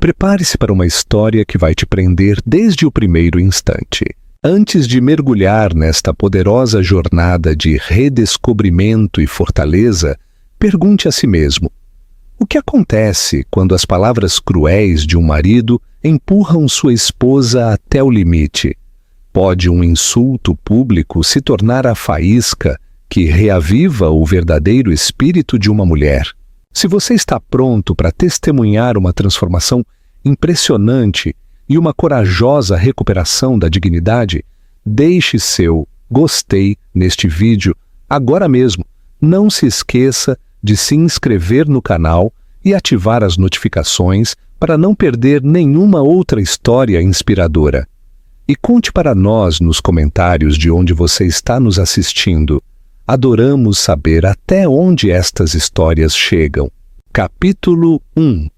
Prepare-se para uma história que vai te prender desde o primeiro instante. Antes de mergulhar nesta poderosa jornada de redescobrimento e fortaleza, pergunte a si mesmo: o que acontece quando as palavras cruéis de um marido empurram sua esposa até o limite? Pode um insulto público se tornar a faísca que reaviva o verdadeiro espírito de uma mulher? Se você está pronto para testemunhar uma transformação impressionante e uma corajosa recuperação da dignidade, deixe seu gostei neste vídeo agora mesmo. Não se esqueça de se inscrever no canal e ativar as notificações para não perder nenhuma outra história inspiradora. E conte para nós nos comentários de onde você está nos assistindo. Adoramos saber até onde estas histórias chegam. Capítulo 1.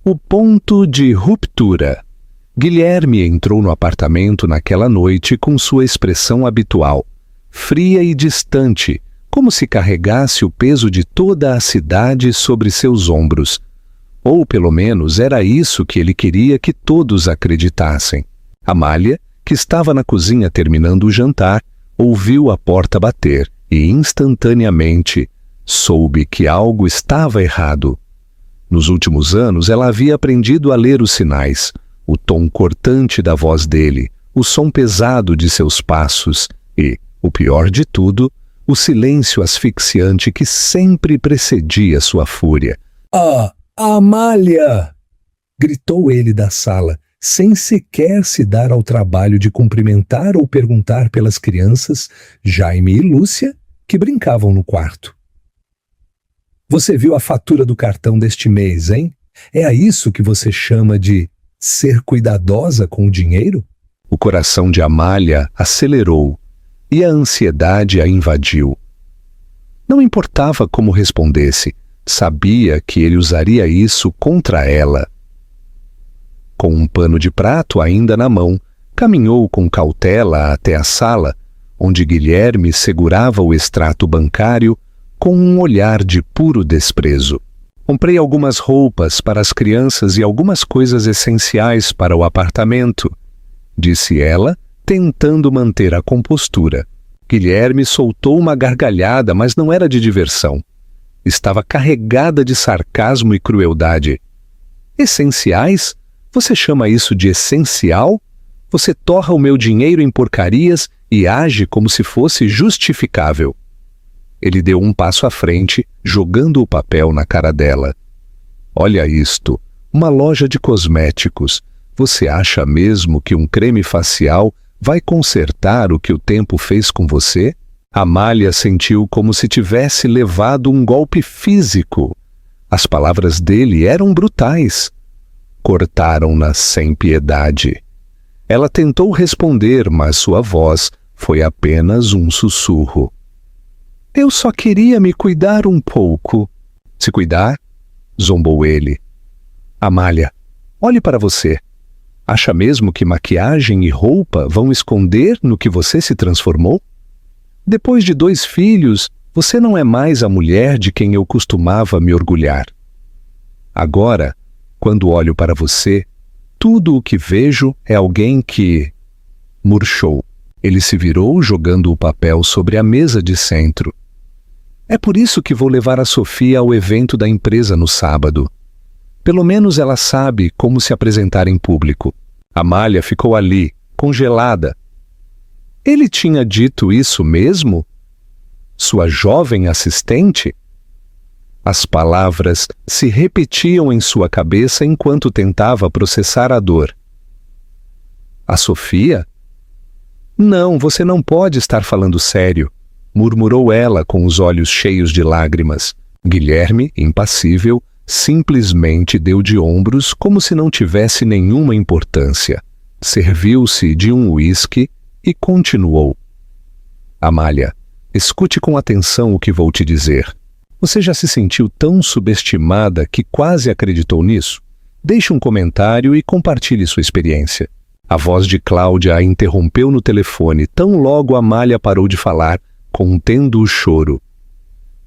O ponto de ruptura. Guilherme entrou no apartamento naquela noite com sua expressão habitual, fria e distante, como se carregasse o peso de toda a cidade sobre seus ombros. Ou pelo menos era isso que ele queria que todos acreditassem. Amália, que estava na cozinha terminando o jantar, ouviu a porta bater e instantaneamente soube que algo estava errado. Nos últimos anos, ela havia aprendido a ler os sinais, o tom cortante da voz dele, o som pesado de seus passos e, o pior de tudo, o silêncio asfixiante que sempre precedia sua fúria. Ah, Amália! Gritou ele da sala, sem sequer se dar ao trabalho de cumprimentar ou perguntar pelas crianças, Jaime e Lúcia, que brincavam no quarto. Você viu a fatura do cartão deste mês, hein? É a isso que você chama de ser cuidadosa com o dinheiro? O coração de Amália acelerou e a ansiedade a invadiu. Não importava como respondesse, sabia que ele usaria isso contra ela. Com um pano de prato ainda na mão, caminhou com cautela até a sala, onde Guilherme segurava o extrato bancário com um olhar de puro desprezo. Comprei algumas roupas para as crianças e algumas coisas essenciais para o apartamento, disse ela, tentando manter a compostura. Guilherme soltou uma gargalhada, mas não era de diversão. Estava carregada de sarcasmo e crueldade. Essenciais? Você chama isso de essencial? Você torra o meu dinheiro em porcarias e age como se fosse justificável. Ele deu um passo à frente, jogando o papel na cara dela. Olha isto, uma loja de cosméticos. Você acha mesmo que um creme facial vai consertar o que o tempo fez com você? Amália sentiu como se tivesse levado um golpe físico. As palavras dele eram brutais. Cortaram-na sem piedade. Ela tentou responder, mas sua voz foi apenas um sussurro. Eu só queria me cuidar um pouco. Se cuidar? Zombou ele. Amália, olhe para você. Acha mesmo que maquiagem e roupa vão esconder no que você se transformou? Depois de 2 filhos, você não é mais a mulher de quem eu costumava me orgulhar. Agora, quando olho para você, tudo o que vejo é alguém que... Murchou. Ele se virou jogando o papel sobre a mesa de centro. É por isso que vou levar a Sofia ao evento da empresa no sábado. Pelo menos ela sabe como se apresentar em público. Amália ficou ali, congelada. Ele tinha dito isso mesmo? Sua jovem assistente? As palavras se repetiam em sua cabeça enquanto tentava processar a dor. A Sofia? Não, você não pode estar falando sério, murmurou ela com os olhos cheios de lágrimas. Guilherme, impassível, simplesmente deu de ombros como se não tivesse nenhuma importância. Serviu-se de um uísque e continuou. Amália, escute com atenção o que vou te dizer. Você já se sentiu tão subestimada que quase acreditou nisso? Deixe um comentário e compartilhe sua experiência. A voz de Cláudia a interrompeu no telefone tão logo Amália parou de falar, contendo o choro.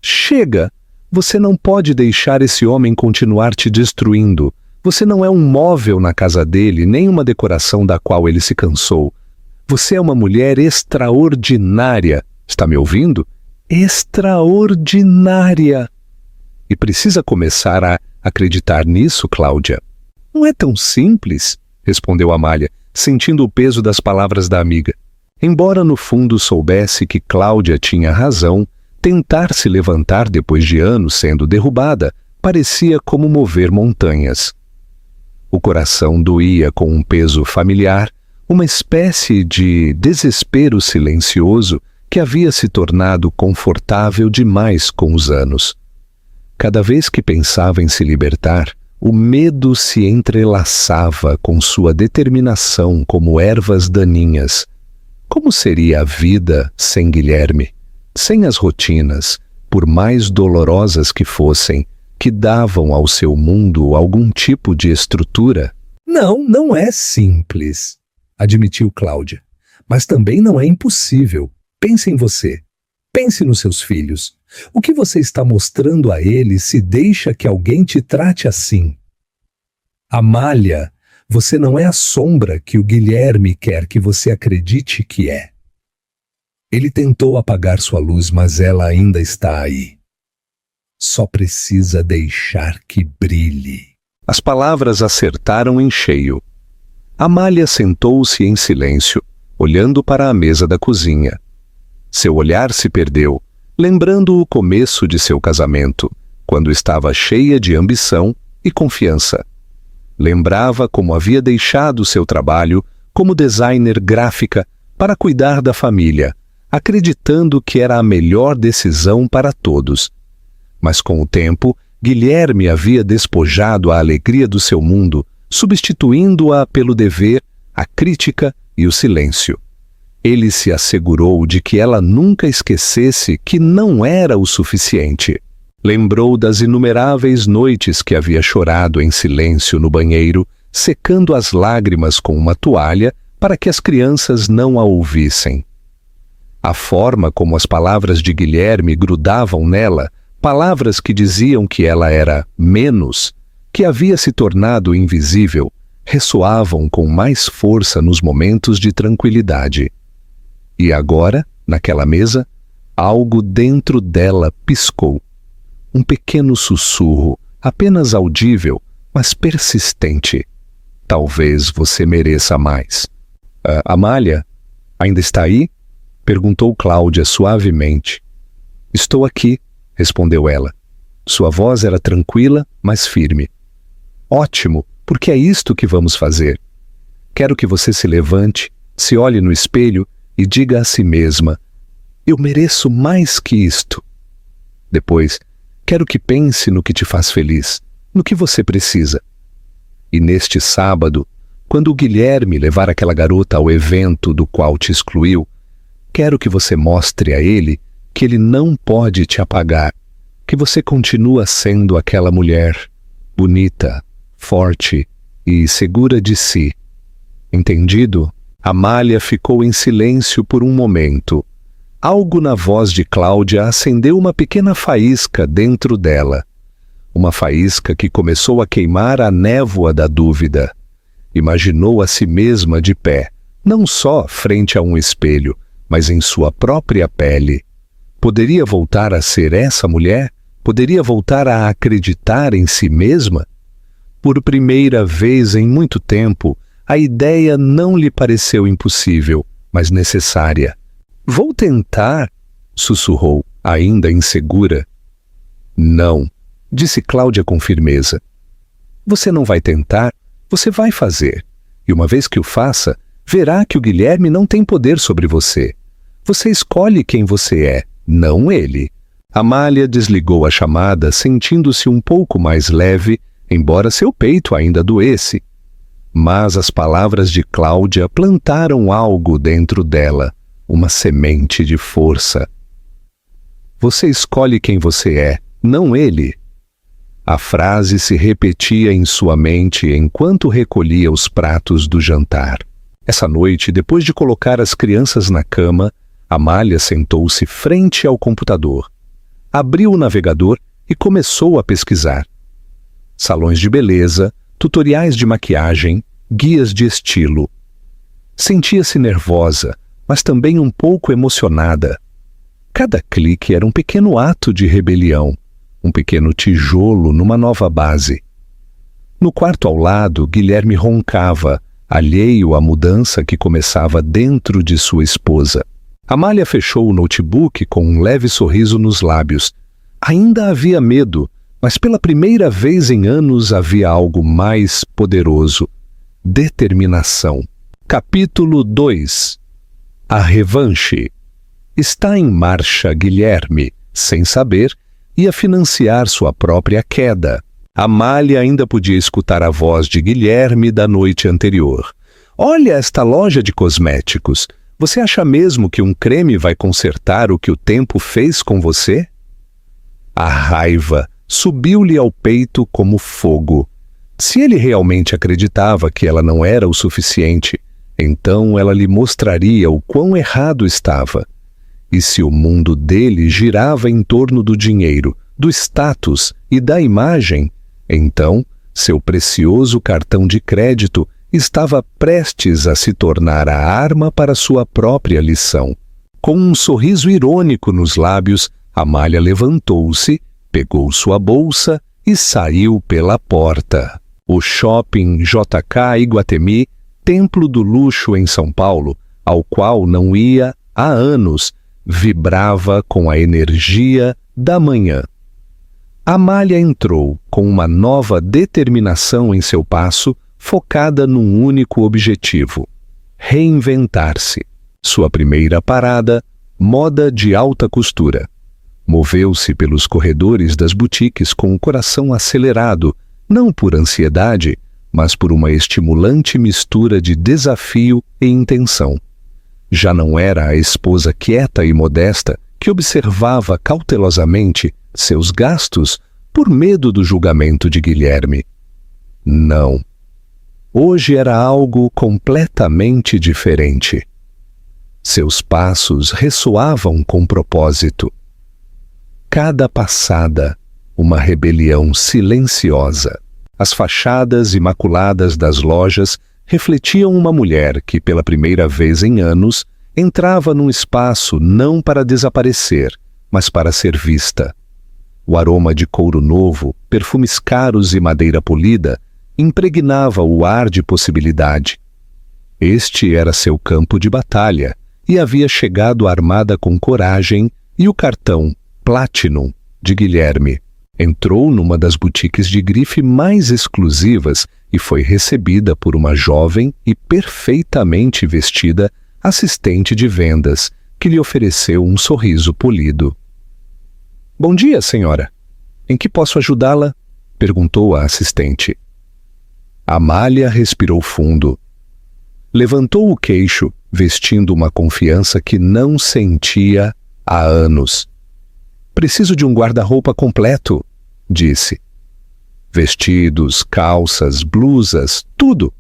Chega! Você não pode deixar esse homem continuar te destruindo. Você não é um móvel na casa dele, nem uma decoração da qual ele se cansou. Você é uma mulher extraordinária. Está me ouvindo? Extraordinária. E precisa começar a acreditar nisso, Cláudia. Não é tão simples, respondeu Amália, sentindo o peso das palavras da amiga. Embora no fundo soubesse que Cláudia tinha razão, tentar se levantar depois de anos sendo derrubada parecia como mover montanhas. O coração doía com um peso familiar, uma espécie de desespero silencioso que havia se tornado confortável demais com os anos. Cada vez que pensava em se libertar, o medo se entrelaçava com sua determinação como ervas daninhas. Como seria a vida sem Guilherme? Sem as rotinas, por mais dolorosas que fossem, que davam ao seu mundo algum tipo de estrutura? Não é simples, admitiu Cláudia. Mas também não é impossível. Pense em você. Pense nos seus filhos. O que você está mostrando a eles se deixa que alguém te trate assim? Amália, você não é a sombra que o Guilherme quer que você acredite que é. Ele tentou apagar sua luz, mas ela ainda está aí. Só precisa deixar que brilhe. As palavras acertaram em cheio. Amália sentou-se em silêncio, olhando para a mesa da cozinha. Seu olhar se perdeu, lembrando o começo de seu casamento, quando estava cheia de ambição e confiança. Lembrava como havia deixado seu trabalho como designer gráfica para cuidar da família, acreditando que era a melhor decisão para todos. Mas com o tempo, Guilherme havia despojado a alegria do seu mundo, substituindo-a pelo dever, a crítica e o silêncio. Ele se assegurou de que ela nunca esquecesse que não era o suficiente. Lembrou das inumeráveis noites que havia chorado em silêncio no banheiro, secando as lágrimas com uma toalha para que as crianças não a ouvissem. A forma como as palavras de Guilherme grudavam nela, palavras que diziam que ela era menos, que havia se tornado invisível, ressoavam com mais força nos momentos de tranquilidade. E agora, naquela mesa, algo dentro dela piscou. Um pequeno sussurro, apenas audível, mas persistente. Talvez você mereça mais. Amália, ainda está aí? Perguntou Cláudia suavemente. Estou aqui, respondeu ela. Sua voz era tranquila, mas firme. Ótimo, porque é isto que vamos fazer. Quero que você se levante, se olhe no espelho e diga a si mesma: eu mereço mais que isto. Depois, quero que pense no que te faz feliz, no que você precisa. E neste sábado, quando o Guilherme levar aquela garota ao evento do qual te excluiu, quero que você mostre a ele que ele não pode te apagar, que você continua sendo aquela mulher bonita, forte e segura de si. Entendido? Amália ficou em silêncio por um momento. Algo na voz de Cláudia acendeu uma pequena faísca dentro dela. Uma faísca que começou a queimar a névoa da dúvida. Imaginou a si mesma de pé, não só frente a um espelho, mas em sua própria pele. Poderia voltar a ser essa mulher? Poderia voltar a acreditar em si mesma? Por primeira vez em muito tempo, a ideia não lhe pareceu impossível, mas necessária. Vou tentar, sussurrou, ainda insegura. Não, disse Cláudia com firmeza. Você não vai tentar, você vai fazer. E uma vez que o faça, verá que o Guilherme não tem poder sobre você. Você escolhe quem você é, não ele. Amália desligou a chamada, sentindo-se um pouco mais leve, embora seu peito ainda doesse. Mas as palavras de Cláudia plantaram algo dentro dela, uma semente de força. Você escolhe quem você é, não ele. A frase se repetia em sua mente enquanto recolhia os pratos do jantar. Essa noite, depois de colocar as crianças na cama, Amália sentou-se frente ao computador, abriu o navegador e começou a pesquisar. Salões de beleza, tutoriais de maquiagem, guias de estilo. Sentia-se nervosa, mas também um pouco emocionada. Cada clique era um pequeno ato de rebelião, um pequeno tijolo numa nova base. No quarto ao lado, Guilherme roncava, alheio à mudança que começava dentro de sua esposa. Amália fechou o notebook com um leve sorriso nos lábios. Ainda havia medo, mas pela primeira vez em anos havia algo mais poderoso: determinação. Capítulo 2. A revanche. Está em marcha Guilherme, sem saber, ia financiar sua própria queda. Amália ainda podia escutar a voz de Guilherme da noite anterior. Olha esta loja de cosméticos. Você acha mesmo que um creme vai consertar o que o tempo fez com você? A raiva subiu-lhe ao peito como fogo. Se ele realmente acreditava que ela não era o suficiente, então ela lhe mostraria o quão errado estava. E se o mundo dele girava em torno do dinheiro, do status e da imagem, então seu precioso cartão de crédito estava prestes a se tornar a arma para sua própria lição. Com um sorriso irônico nos lábios, Amália levantou-se, pegou sua bolsa e saiu pela porta. O shopping JK Iguatemi, templo do luxo em São Paulo, ao qual não ia há anos, vibrava com a energia da manhã. Amália entrou com uma nova determinação em seu passo, focada num único objetivo: reinventar-se. Sua primeira parada, moda de alta costura. Moveu-se pelos corredores das boutiques com o coração acelerado, não por ansiedade, mas por uma estimulante mistura de desafio e intenção. Já não era a esposa quieta e modesta que observava cautelosamente seus gastos por medo do julgamento de Guilherme. Não. Hoje era algo completamente diferente. Seus passos ressoavam com propósito. Cada passada, uma rebelião silenciosa. As fachadas imaculadas das lojas refletiam uma mulher que, pela primeira vez em anos, entrava num espaço não para desaparecer, mas para ser vista. O aroma de couro novo, perfumes caros e madeira polida impregnava o ar de possibilidade. Este era seu campo de batalha e havia chegado armada com coragem e o cartão Platinum de Guilherme. Entrou numa das boutiques de grife mais exclusivas e foi recebida por uma jovem e perfeitamente vestida assistente de vendas, que lhe ofereceu um sorriso polido. "Bom dia, senhora. Em que posso ajudá-la?" perguntou a assistente. Amália respirou fundo. Levantou o queixo, vestindo uma confiança que não sentia há anos. "Preciso de um guarda-roupa completo", disse. "Vestidos, calças, blusas, tudo.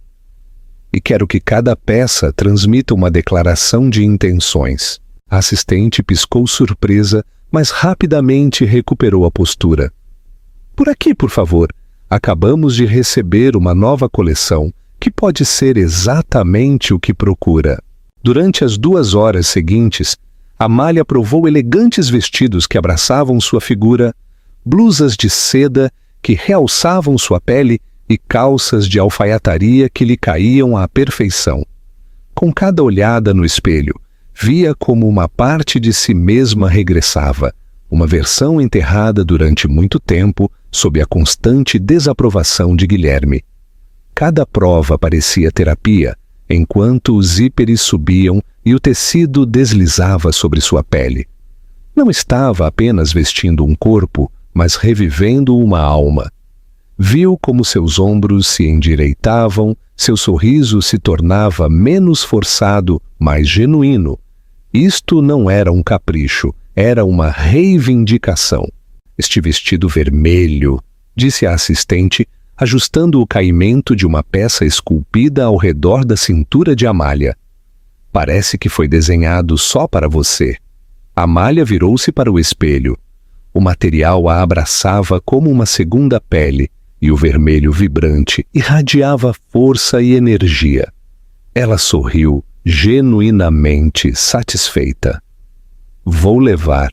E quero que cada peça transmita uma declaração de intenções." A assistente piscou surpresa, mas rapidamente recuperou a postura. "Por aqui, por favor. Acabamos de receber uma nova coleção que pode ser exatamente o que procura." Durante as 2 horas seguintes, Amália provou elegantes vestidos que abraçavam sua figura, blusas de seda que realçavam sua pele e calças de alfaiataria que lhe caíam à perfeição. Com cada olhada no espelho, via como uma parte de si mesma regressava, uma versão enterrada durante muito tempo sob a constante desaprovação de Guilherme. Cada prova parecia terapia, enquanto os zíperes subiam e o tecido deslizava sobre sua pele. Não estava apenas vestindo um corpo, mas revivendo uma alma. Viu como seus ombros se endireitavam, seu sorriso se tornava menos forçado, mais genuíno. Isto não era um capricho, era uma reivindicação. "Este vestido vermelho", disse a assistente, ajustando o caimento de uma peça esculpida ao redor da cintura de Amália. "Parece que foi desenhado só para você." Amália virou-se para o espelho. O material a abraçava como uma segunda pele, e o vermelho vibrante irradiava força e energia. Ela sorriu, genuinamente satisfeita. Vou levar.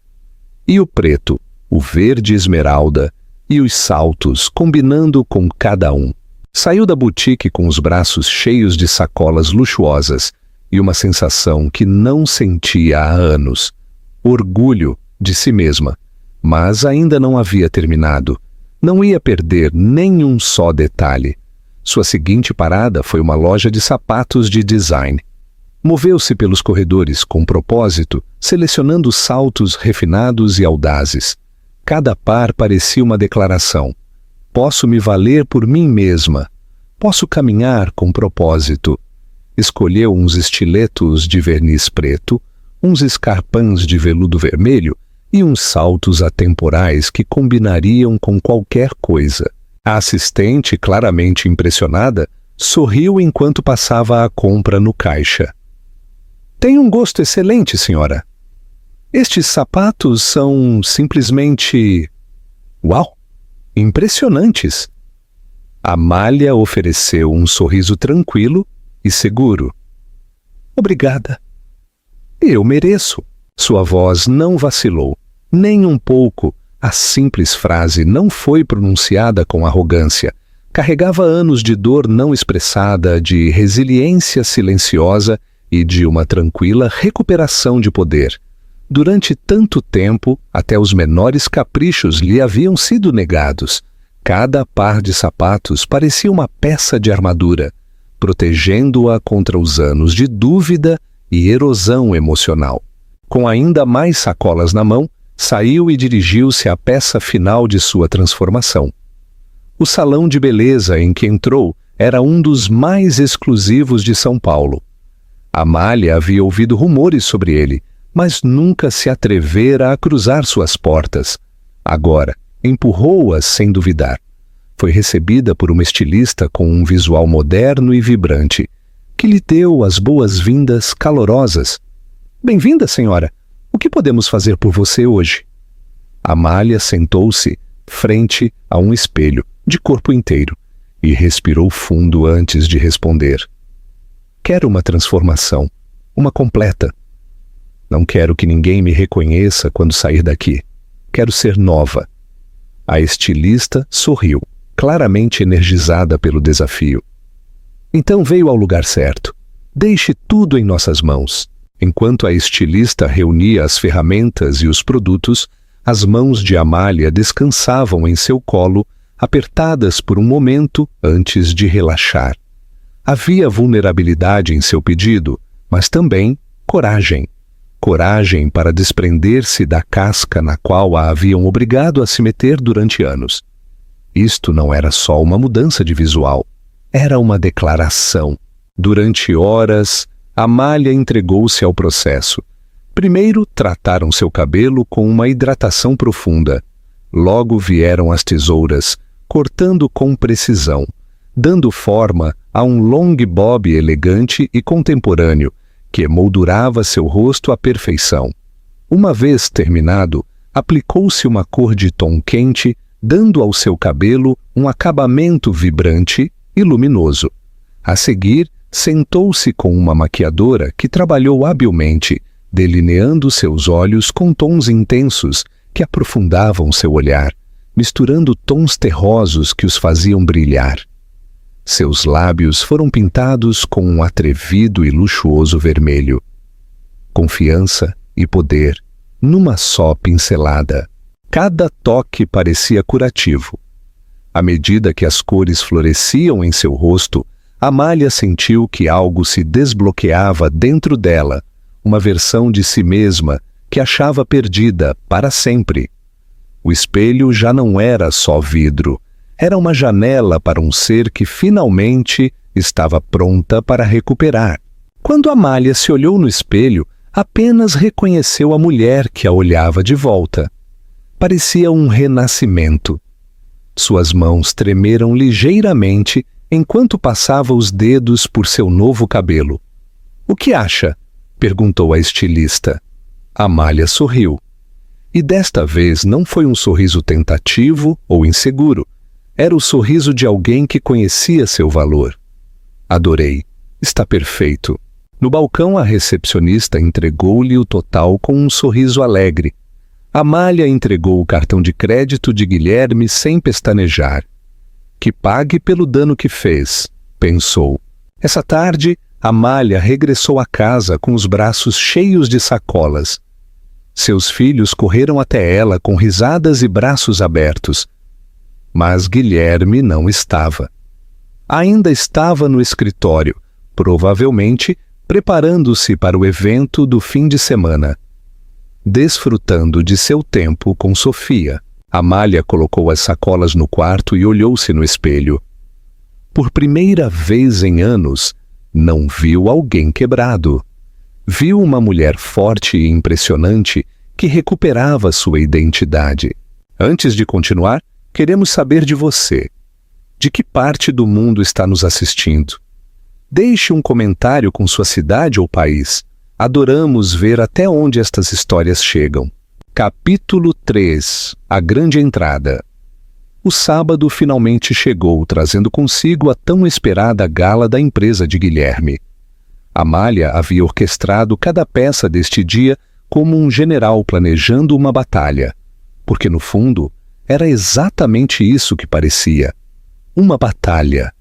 E o preto, o verde esmeralda e os saltos combinando com cada um. Saiu da boutique com os braços cheios de sacolas luxuosas e uma sensação que não sentia há anos. Orgulho de si mesma. Mas ainda não havia terminado. Não ia perder nenhum só detalhe. Sua seguinte parada foi uma loja de sapatos de design. Moveu-se pelos corredores com propósito, selecionando saltos refinados e audazes. Cada par parecia uma declaração. Posso me valer por mim mesma. Posso caminhar com propósito. Escolheu uns estiletos de verniz preto, uns escarpins de veludo vermelho e uns saltos atemporais que combinariam com qualquer coisa. A assistente, claramente impressionada, sorriu enquanto passava a compra no caixa. Tem um gosto excelente, senhora. Estes sapatos são simplesmente... Uau! Impressionantes! Amália ofereceu um sorriso tranquilo e seguro. Obrigada. Eu mereço. Sua voz não vacilou. Nem um pouco, a simples frase não foi pronunciada com arrogância. Carregava anos de dor não expressada, de resiliência silenciosa e de uma tranquila recuperação de poder. Durante tanto tempo, até os menores caprichos lhe haviam sido negados. Cada par de sapatos parecia uma peça de armadura, protegendo-a contra os anos de dúvida e erosão emocional. Com ainda mais sacolas na mão, saiu e dirigiu-se à peça final de sua transformação. O salão de beleza em que entrou era um dos mais exclusivos de São Paulo. Amália havia ouvido rumores sobre ele, mas nunca se atrevera a cruzar suas portas. Agora, empurrou-as sem duvidar. Foi recebida por uma estilista com um visual moderno e vibrante, que lhe deu as boas-vindas calorosas. Bem-vinda, senhora. O que podemos fazer por você hoje? Amália sentou-se frente a um espelho, de corpo inteiro, e respirou fundo antes de responder. Quero uma transformação, uma completa. Não quero que ninguém me reconheça quando sair daqui. Quero ser nova. A estilista sorriu, claramente energizada pelo desafio. Então veio ao lugar certo. Deixe tudo em nossas mãos. Enquanto a estilista reunia as ferramentas e os produtos, as mãos de Amália descansavam em seu colo, apertadas por um momento antes de relaxar. Havia vulnerabilidade em seu pedido, mas também coragem. Coragem para desprender-se da casca na qual a haviam obrigado a se meter durante anos. Isto não era só uma mudança de visual, era uma declaração. Durante horas, Amália entregou-se ao processo. Primeiro trataram seu cabelo com uma hidratação profunda. Logo vieram as tesouras, cortando com precisão, dando forma a um long bob elegante e contemporâneo, que emoldurava seu rosto à perfeição. Uma vez terminado, aplicou-se uma cor de tom quente, dando ao seu cabelo um acabamento vibrante e luminoso. A seguir, sentou-se com uma maquiadora que trabalhou habilmente, delineando seus olhos com tons intensos que aprofundavam seu olhar, misturando tons terrosos que os faziam brilhar. Seus lábios foram pintados com um atrevido e luxuoso vermelho. Confiança e poder, numa só pincelada. Cada toque parecia curativo. À medida que as cores floresciam em seu rosto, Amália sentiu que algo se desbloqueava dentro dela, uma versão de si mesma que achava perdida para sempre. O espelho já não era só vidro, era uma janela para um ser que finalmente estava pronta para recuperar. Quando Amália se olhou no espelho, apenas reconheceu a mulher que a olhava de volta. Parecia um renascimento. Suas mãos tremeram ligeiramente enquanto passava os dedos por seu novo cabelo. "O que acha?" perguntou a estilista. Amália sorriu. E desta vez não foi um sorriso tentativo ou inseguro. Era o sorriso de alguém que conhecia seu valor. Adorei. Está perfeito. No balcão, a recepcionista entregou-lhe o total com um sorriso alegre. Amália entregou o cartão de crédito de Guilherme sem pestanejar. Que pague pelo dano que fez, pensou. Essa tarde, Amália regressou à casa com os braços cheios de sacolas. Seus filhos correram até ela com risadas e braços abertos. Mas Guilherme não estava. Ainda estava no escritório, provavelmente preparando-se para o evento do fim de semana. Desfrutando de seu tempo com Sofia, Amália colocou as sacolas no quarto e olhou-se no espelho. Por primeira vez em anos, não viu alguém quebrado. Viu uma mulher forte e impressionante que recuperava sua identidade. Antes de continuar, queremos saber de você. De que parte do mundo está nos assistindo? Deixe um comentário com sua cidade ou país. Adoramos ver até onde estas histórias chegam. Capítulo 3. A Grande Entrada. O sábado finalmente chegou, trazendo consigo a tão esperada gala da empresa de Guilherme. Amália havia orquestrado cada peça deste dia como um general planejando uma batalha, porque no fundo era exatamente isso que parecia. Uma batalha.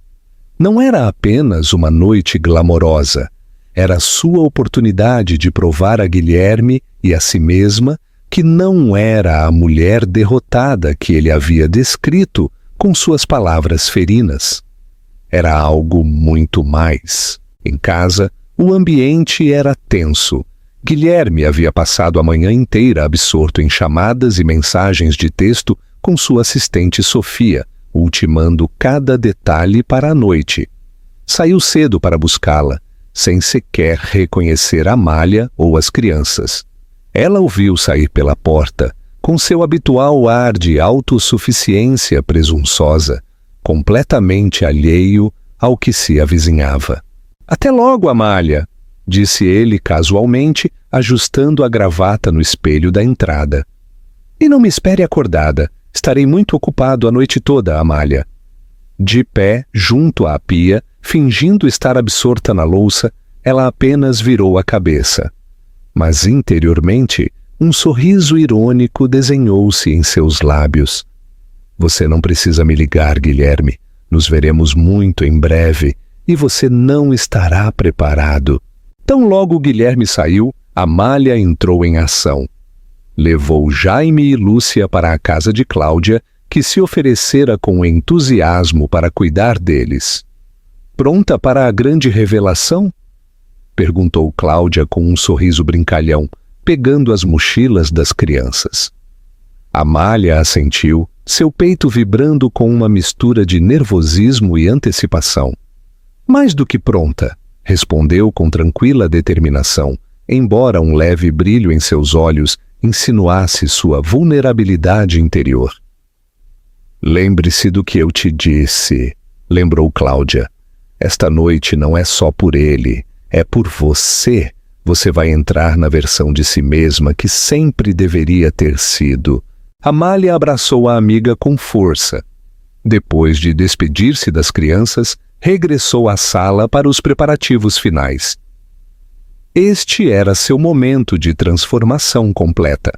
Não era apenas uma noite glamourosa, era sua oportunidade de provar a Guilherme e a si mesma que não era a mulher derrotada que ele havia descrito com suas palavras ferinas. Era algo muito mais. Em casa, o ambiente era tenso. Guilherme havia passado a manhã inteira absorto em chamadas e mensagens de texto com sua assistente Sofia, ultimando cada detalhe para a noite. Saiu cedo para buscá-la, sem sequer reconhecer Amália ou as crianças. Ela o viu sair pela porta, com seu habitual ar de autossuficiência presunçosa, completamente alheio ao que se avizinhava. «Até logo, Amália», disse ele casualmente, ajustando a gravata no espelho da entrada. «E não me espere acordada. Estarei muito ocupado a noite toda, Amália». De pé, junto à pia, fingindo estar absorta na louça, ela apenas virou a cabeça. Mas interiormente, um sorriso irônico desenhou-se em seus lábios. «Você não precisa me ligar, Guilherme. Nos veremos muito em breve e você não estará preparado». Tão logo Guilherme saiu, Amália entrou em ação. Levou Jaime e Lúcia para a casa de Cláudia, que se oferecera com entusiasmo para cuidar deles. «Pronta para a grande revelação?» perguntou Cláudia com um sorriso brincalhão, pegando as mochilas das crianças. Amália assentiu, seu peito vibrando com uma mistura de nervosismo e antecipação. «Mais do que pronta», respondeu com tranquila determinação, embora um leve brilho em seus olhos insinuasse sua vulnerabilidade interior. «Lembre-se do que eu te disse», lembrou Cláudia. «Esta noite não é só por ele, é por você. Você vai entrar na versão de si mesma que sempre deveria ter sido». Amália abraçou a amiga com força. Depois de despedir-se das crianças, regressou à sala para os preparativos finais. Este era seu momento de transformação completa.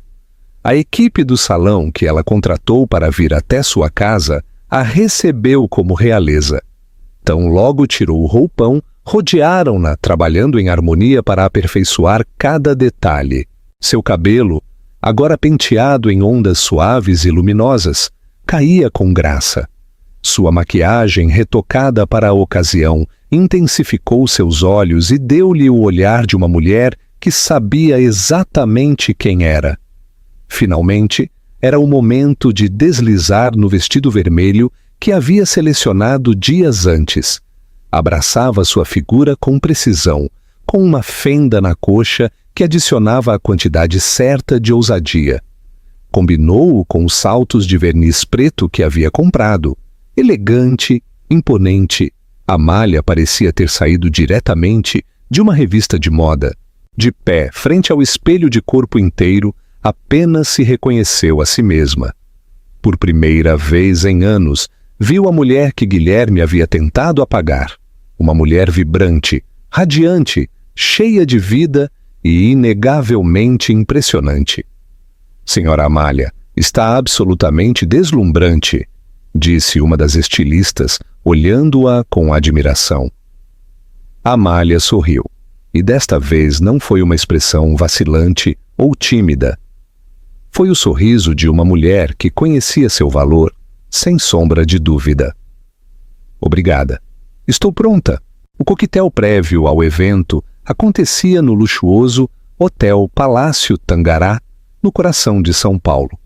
A equipe do salão que ela contratou para vir até sua casa a recebeu como realeza. Tão logo tirou o roupão, rodearam-na, trabalhando em harmonia para aperfeiçoar cada detalhe. Seu cabelo, agora penteado em ondas suaves e luminosas, caía com graça. Sua maquiagem, retocada para a ocasião, intensificou seus olhos e deu-lhe o olhar de uma mulher que sabia exatamente quem era. Finalmente, era o momento de deslizar no vestido vermelho que havia selecionado dias antes. Abraçava sua figura com precisão, com uma fenda na coxa que adicionava a quantidade certa de ousadia. Combinou-o com os saltos de verniz preto que havia comprado. Elegante, imponente, Amália parecia ter saído diretamente de uma revista de moda. De pé, frente ao espelho de corpo inteiro, apenas se reconheceu a si mesma. Por primeira vez em anos, viu a mulher que Guilherme havia tentado apagar. Uma mulher vibrante, radiante, cheia de vida e inegavelmente impressionante. Senhora Amália, está absolutamente deslumbrante, disse uma das estilistas, olhando-a com admiração. Amália sorriu, e desta vez não foi uma expressão vacilante ou tímida. Foi o sorriso de uma mulher que conhecia seu valor, sem sombra de dúvida. Obrigada. Estou pronta. O coquetel prévio ao evento acontecia no luxuoso Hotel Palácio Tangará, no coração de São Paulo.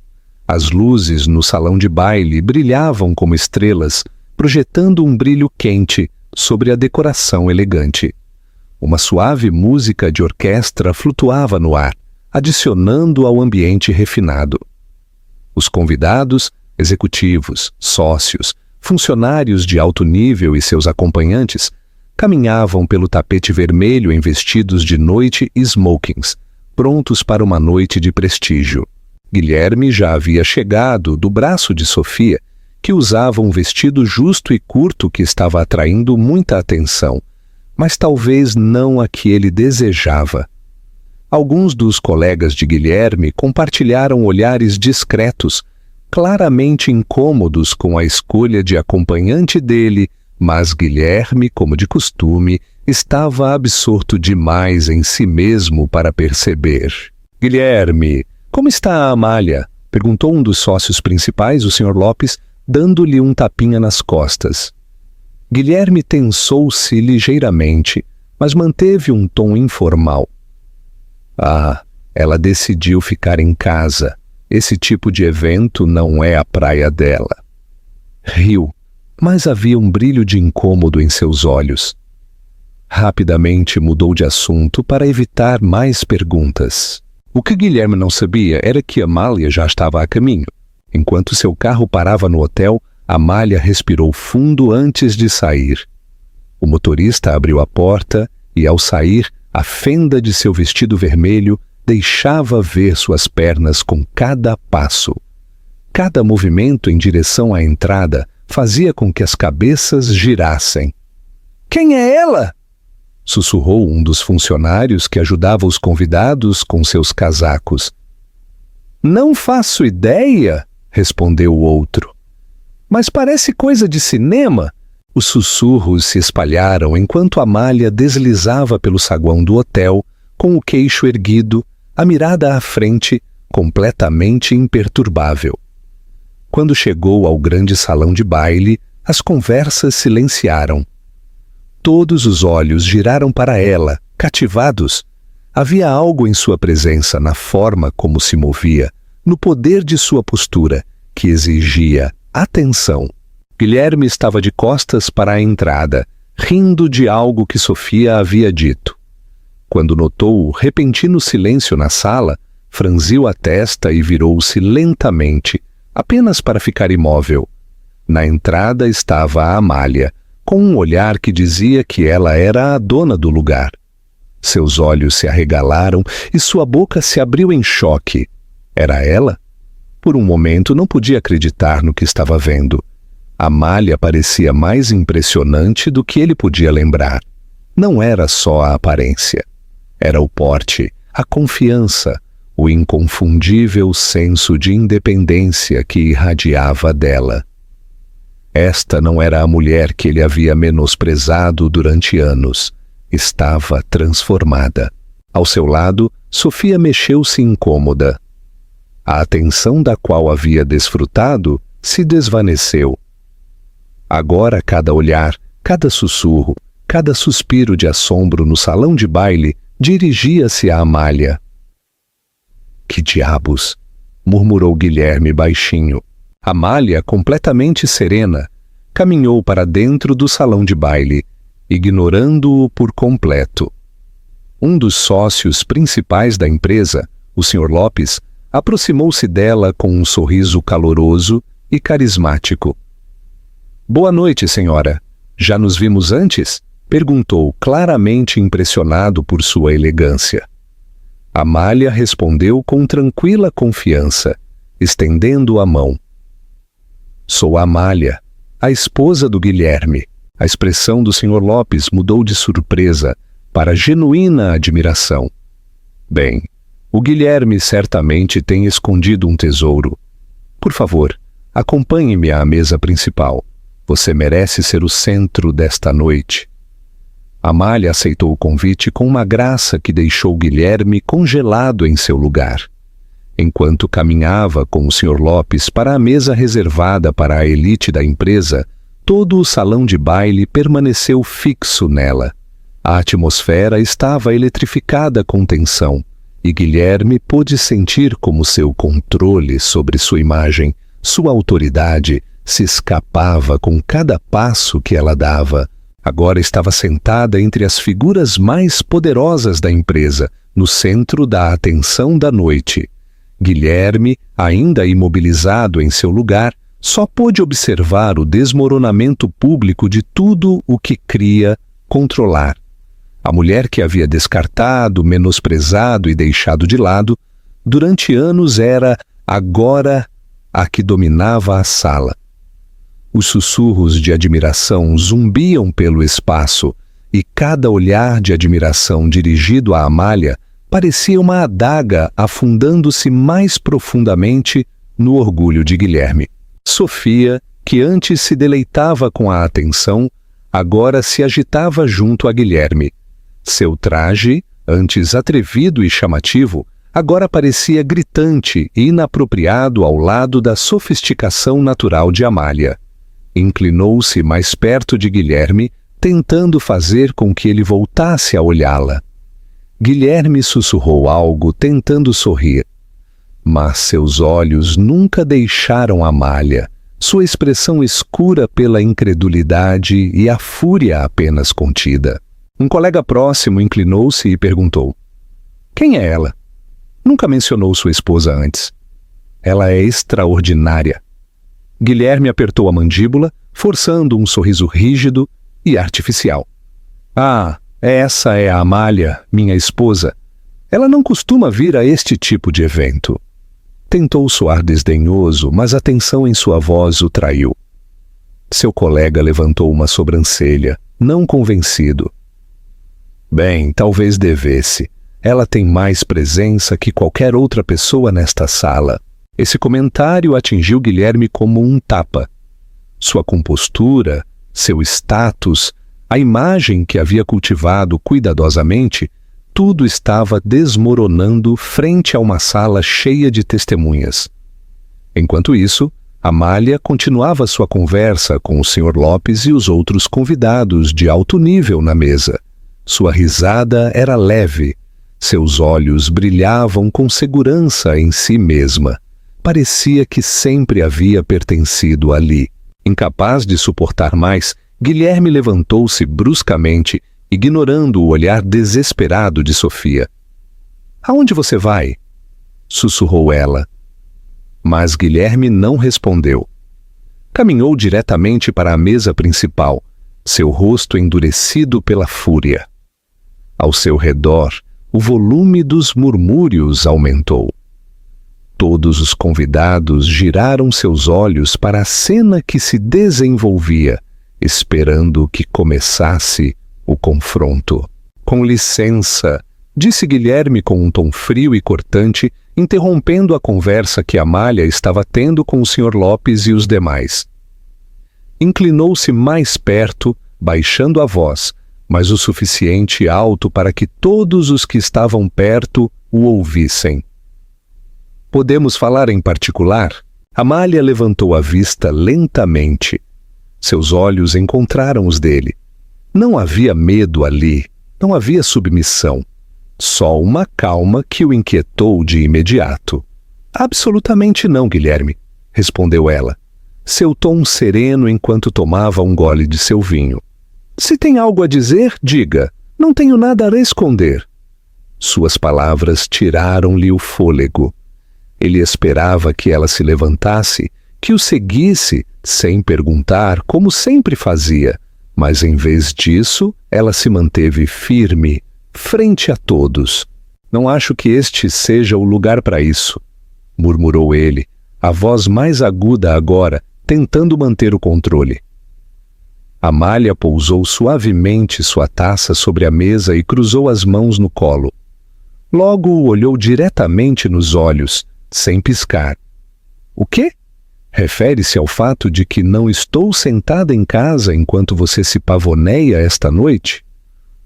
As luzes no salão de baile brilhavam como estrelas, projetando um brilho quente sobre a decoração elegante. Uma suave música de orquestra flutuava no ar, adicionando ao ambiente refinado. Os convidados, executivos, sócios, funcionários de alto nível e seus acompanhantes caminhavam pelo tapete vermelho em vestidos de noite e smokings, prontos para uma noite de prestígio. Guilherme já havia chegado do braço de Sofia, que usava um vestido justo e curto que estava atraindo muita atenção, mas talvez não a que ele desejava. Alguns dos colegas de Guilherme compartilharam olhares discretos, claramente incômodos com a escolha de acompanhante dele, mas Guilherme, como de costume, estava absorto demais em si mesmo para perceber. Guilherme, como está a Amália? Perguntou um dos sócios principais, o Sr. Lopes, dando-lhe um tapinha nas costas. Guilherme tensou-se ligeiramente, mas manteve um tom informal. Ela decidiu ficar em casa. Esse tipo de evento não é a praia dela. Riu, mas havia um brilho de incômodo em seus olhos. Rapidamente mudou de assunto para evitar mais perguntas. O que Guilherme não sabia era que Amália já estava a caminho. Enquanto seu carro parava no hotel, Amália respirou fundo antes de sair. O motorista abriu a porta e, ao sair, a fenda de seu vestido vermelho deixava ver suas pernas com cada passo. Cada movimento em direção à entrada fazia com que as cabeças girassem. "Quem é ela?" sussurrou um dos funcionários que ajudava os convidados com seus casacos. "Não faço ideia", respondeu o outro. "Mas parece coisa de cinema." Os sussurros se espalharam enquanto Amália deslizava pelo saguão do hotel, com o queixo erguido, a mirada à frente, completamente imperturbável. Quando chegou ao grande salão de baile, as conversas silenciaram. Todos os olhos giraram para ela, cativados. Havia algo em sua presença, na forma como se movia, no poder de sua postura, que exigia atenção. Guilherme estava de costas para a entrada, rindo de algo que Sofia havia dito. Quando notou o repentino silêncio na sala, franziu a testa e virou-se lentamente, apenas para ficar imóvel. Na entrada estava a Amália, com um olhar que dizia que ela era a dona do lugar. Seus olhos se arregalaram e sua boca se abriu em choque. Era ela? Por um momento não podia acreditar no que estava vendo. Amália parecia mais impressionante do que ele podia lembrar. Não era só a aparência. Era o porte, a confiança, o inconfundível senso de independência que irradiava dela. Esta não era a mulher que ele havia menosprezado durante anos. Estava transformada. Ao seu lado, Sofia mexeu-se incômoda. A atenção da qual havia desfrutado se desvaneceu. Agora cada olhar, cada sussurro, cada suspiro de assombro no salão de baile dirigia-se a Amália. "Que diabos!" murmurou Guilherme baixinho. Amália, completamente serena, caminhou para dentro do salão de baile, ignorando-o por completo. Um dos sócios principais da empresa, o Sr. Lopes, aproximou-se dela com um sorriso caloroso e carismático. "Boa noite, senhora. Já nos vimos antes?" perguntou, claramente impressionado por sua elegância. Amália respondeu com tranquila confiança, estendendo a mão. "Sou Amália. a esposa do Guilherme. A expressão do Sr. Lopes mudou de surpresa para genuína admiração. Bem, o Guilherme certamente tem escondido um tesouro. Por favor, acompanhe-me à mesa principal. Você merece ser o centro desta noite. Amália aceitou o convite com uma graça que deixou Guilherme congelado em seu lugar. Enquanto caminhava com o Sr. Lopes para a mesa reservada para a elite da empresa, todo o salão de baile permaneceu fixo nela. A atmosfera estava eletrificada com tensão, e Guilherme pôde sentir como seu controle sobre sua imagem, sua autoridade, se escapava com cada passo que ela dava. Agora estava sentada entre as figuras mais poderosas da empresa, no centro da atenção da noite. Guilherme, ainda imobilizado em seu lugar, só pôde observar o desmoronamento público de tudo o que cria controlar. A mulher que havia descartado, menosprezado e deixado de lado, durante anos era, agora, a que dominava a sala. Os sussurros de admiração zumbiam pelo espaço, e cada olhar de admiração dirigido a Amália parecia uma adaga afundando-se mais profundamente no orgulho de Guilherme. Sofia, que antes se deleitava com a atenção, agora se agitava junto a Guilherme. Seu traje, antes atrevido e chamativo, agora parecia gritante e inapropriado ao lado da sofisticação natural de Amália. Inclinou-se mais perto de Guilherme, tentando fazer com que ele voltasse a olhá-la. Guilherme sussurrou algo, tentando sorrir. Mas seus olhos nunca deixaram Amália, sua expressão escura pela incredulidade e a fúria apenas contida. Um colega próximo inclinou-se e perguntou: "Quem é ela? Nunca mencionou sua esposa antes. Ela é extraordinária." Guilherme apertou a mandíbula, forçando um sorriso rígido e artificial. "Ah, essa é a Amália, minha esposa. Ela não costuma vir a este tipo de evento." Tentou soar desdenhoso, mas a tensão em sua voz o traiu. Seu colega levantou uma sobrancelha, não convencido. "Bem, talvez devesse. Ela tem mais presença que qualquer outra pessoa nesta sala." Esse comentário atingiu Guilherme como um tapa. Sua compostura, seu status, a imagem que havia cultivado cuidadosamente, tudo estava desmoronando frente a uma sala cheia de testemunhas. Enquanto isso, Amália continuava sua conversa com o Sr. Lopes e os outros convidados de alto nível na mesa. Sua risada era leve, seus olhos brilhavam com segurança em si mesma. Parecia que sempre havia pertencido ali. Incapaz de suportar mais, Guilherme levantou-se bruscamente, ignorando o olhar desesperado de Sofia. "Aonde você vai?" sussurrou ela. Mas Guilherme não respondeu. Caminhou diretamente para a mesa principal, seu rosto endurecido pela fúria. Ao seu redor, o volume dos murmúrios aumentou. Todos os convidados giraram seus olhos para a cena que se desenvolvia, esperando que começasse o confronto. "Com licença", disse Guilherme com um tom frio e cortante, interrompendo a conversa que Amália estava tendo com o Sr. Lopes e os demais. Inclinou-se mais perto, baixando a voz, mas o suficiente alto para que todos os que estavam perto o ouvissem. "Podemos falar em particular?" Amália levantou a vista lentamente. Seus olhos encontraram os dele. Não havia medo ali, não havia submissão. Só uma calma que o inquietou de imediato. "Absolutamente não, Guilherme", respondeu ela, seu tom sereno enquanto tomava um gole de seu vinho. "Se tem algo a dizer, diga. Não tenho nada a esconder." Suas palavras tiraram-lhe o fôlego. Ele esperava que ela se levantasse, que o seguisse, sem perguntar, como sempre fazia, mas em vez disso, ela se manteve firme, frente a todos. "Não acho que este seja o lugar para isso", murmurou ele, a voz mais aguda agora, tentando manter o controle. Amália pousou suavemente sua taça sobre a mesa e cruzou as mãos no colo. Logo o olhou diretamente nos olhos, sem piscar. O quê? Refere-se ao fato de que não estou sentada em casa enquanto você se pavoneia esta noite?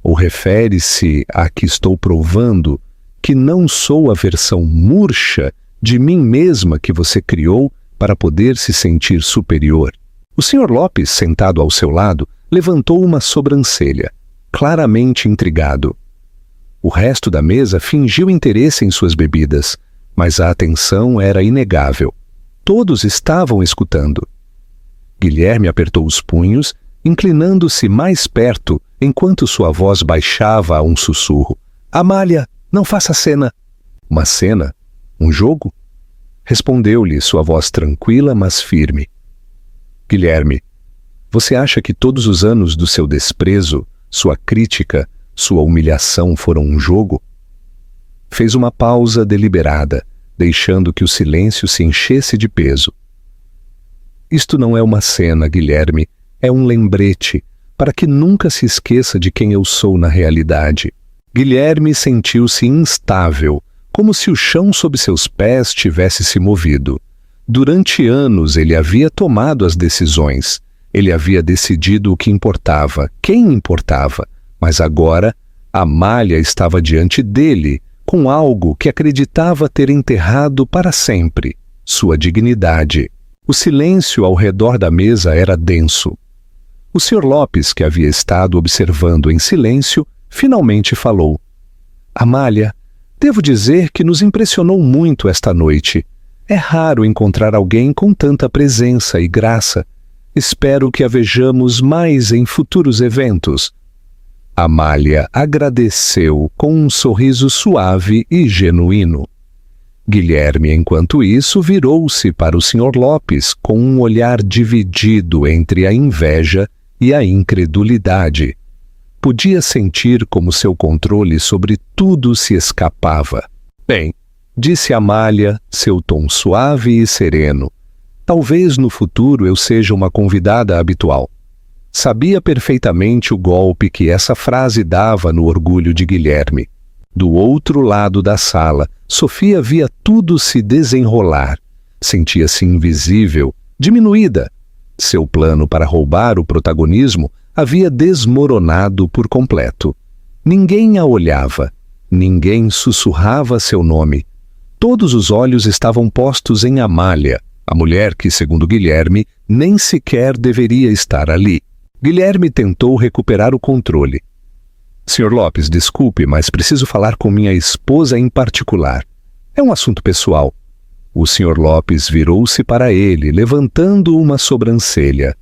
Ou refere-se a que estou provando que não sou a versão murcha de mim mesma que você criou para poder se sentir superior? O Sr. Lopes, sentado ao seu lado, levantou uma sobrancelha, claramente intrigado. O resto da mesa fingiu interesse em suas bebidas, mas a atenção era inegável. Todos estavam escutando. Guilherme apertou os punhos, inclinando-se mais perto, enquanto sua voz baixava a um sussurro. Amália, não faça cena. Uma cena? Um jogo? Respondeu-lhe sua voz tranquila, mas firme. Guilherme, você acha que todos os anos do seu desprezo, sua crítica, sua humilhação foram um jogo? Fez uma pausa deliberada, deixando que o silêncio se enchesse de peso. Isto não é uma cena, Guilherme, é um lembrete, para que nunca se esqueça de quem eu sou na realidade. Guilherme sentiu-se instável, como se o chão sob seus pés tivesse se movido. Durante anos ele havia tomado as decisões, ele havia decidido o que importava, quem importava, mas agora Amália estava diante dele, com algo que acreditava ter enterrado para sempre, sua dignidade. O silêncio ao redor da mesa era denso. O Sr. Lopes, que havia estado observando em silêncio, finalmente falou. Amália, devo dizer que nos impressionou muito esta noite. É raro encontrar alguém com tanta presença e graça. Espero que a vejamos mais em futuros eventos. Amália agradeceu com um sorriso suave e genuíno. Guilherme, enquanto isso, virou-se para o Sr. Lopes com um olhar dividido entre a inveja e a incredulidade. Podia sentir como seu controle sobre tudo se escapava. Bem, disse Amália, seu tom suave e sereno. Talvez no futuro eu seja uma convidada habitual. Sabia perfeitamente o golpe que essa frase dava no orgulho de Guilherme. Do outro lado da sala, Sofia via tudo se desenrolar. Sentia-se invisível, diminuída. Seu plano para roubar o protagonismo havia desmoronado por completo. Ninguém a olhava, ninguém sussurrava seu nome. Todos os olhos estavam postos em Amália, a mulher que, segundo Guilherme, nem sequer deveria estar ali. Guilherme tentou recuperar o controle. Sr. Lopes, desculpe, mas preciso falar com minha esposa em particular. É um assunto pessoal. O Sr. Lopes virou-se para ele, levantando uma sobrancelha.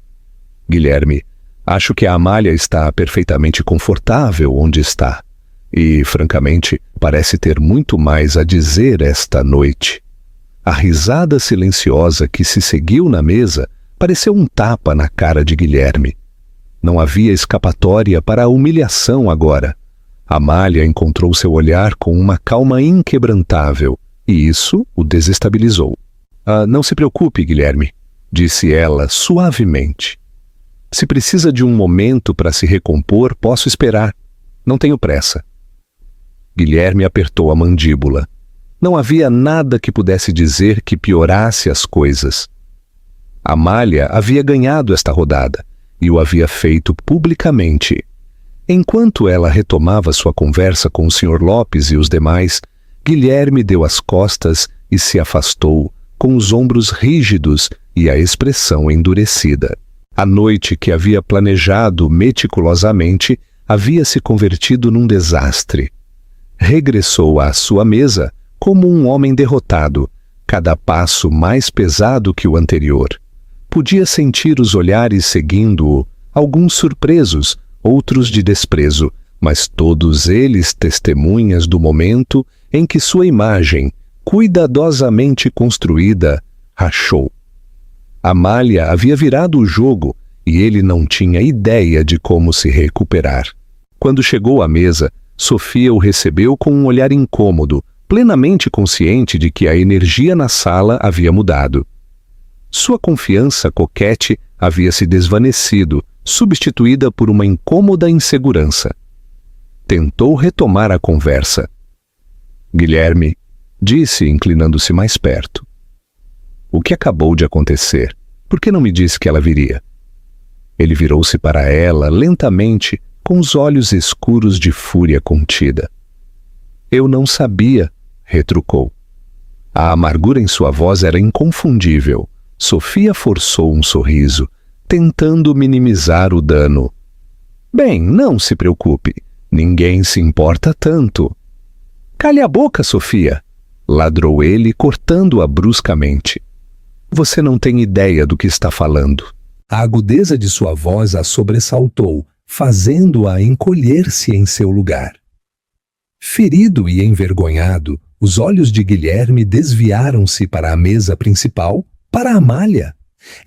Guilherme, acho que a Amália está perfeitamente confortável onde está. E, francamente, parece ter muito mais a dizer esta noite. A risada silenciosa que se seguiu na mesa pareceu um tapa na cara de Guilherme. Não havia escapatória para a humilhação agora. Amália encontrou seu olhar com uma calma inquebrantável, e isso o desestabilizou. Não se preocupe, Guilherme, disse ela suavemente. Se precisa de um momento para se recompor, posso esperar. Não tenho pressa. Guilherme apertou a mandíbula. Não havia nada que pudesse dizer que piorasse as coisas. Amália havia ganhado esta rodada, e o havia feito publicamente. Enquanto ela retomava sua conversa com o Sr. Lopes e os demais, Guilherme deu as costas e se afastou, com os ombros rígidos e a expressão endurecida. A noite que havia planejado meticulosamente havia se convertido num desastre. Regressou à sua mesa como um homem derrotado, cada passo mais pesado que o anterior. Podia sentir os olhares seguindo-o, alguns surpresos, outros de desprezo, mas todos eles testemunhas do momento em que sua imagem, cuidadosamente construída, rachou. Amália havia virado o jogo e ele não tinha ideia de como se recuperar. Quando chegou à mesa, Sofia o recebeu com um olhar incômodo, plenamente consciente de que a energia na sala havia mudado. Sua confiança coquete havia se desvanecido substituída por uma incômoda insegurança. Tentou retomar a conversa. Guilherme, disse, inclinando-se mais perto. O que acabou de acontecer? Por que não me disse que ela viria? Ele virou-se para ela lentamente, com os olhos escuros de fúria contida. Eu não sabia, retrucou. A amargura em sua voz era inconfundível. Sofia forçou um sorriso, tentando minimizar o dano. Bem, não se preocupe. Ninguém se importa tanto. Cale a boca, Sofia! Ladrou ele, cortando-a bruscamente. Você não tem ideia do que está falando. A agudeza de sua voz a sobressaltou, fazendo-a encolher-se em seu lugar. Ferido e envergonhado, os olhos de Guilherme desviaram-se para a mesa principal, para Amália.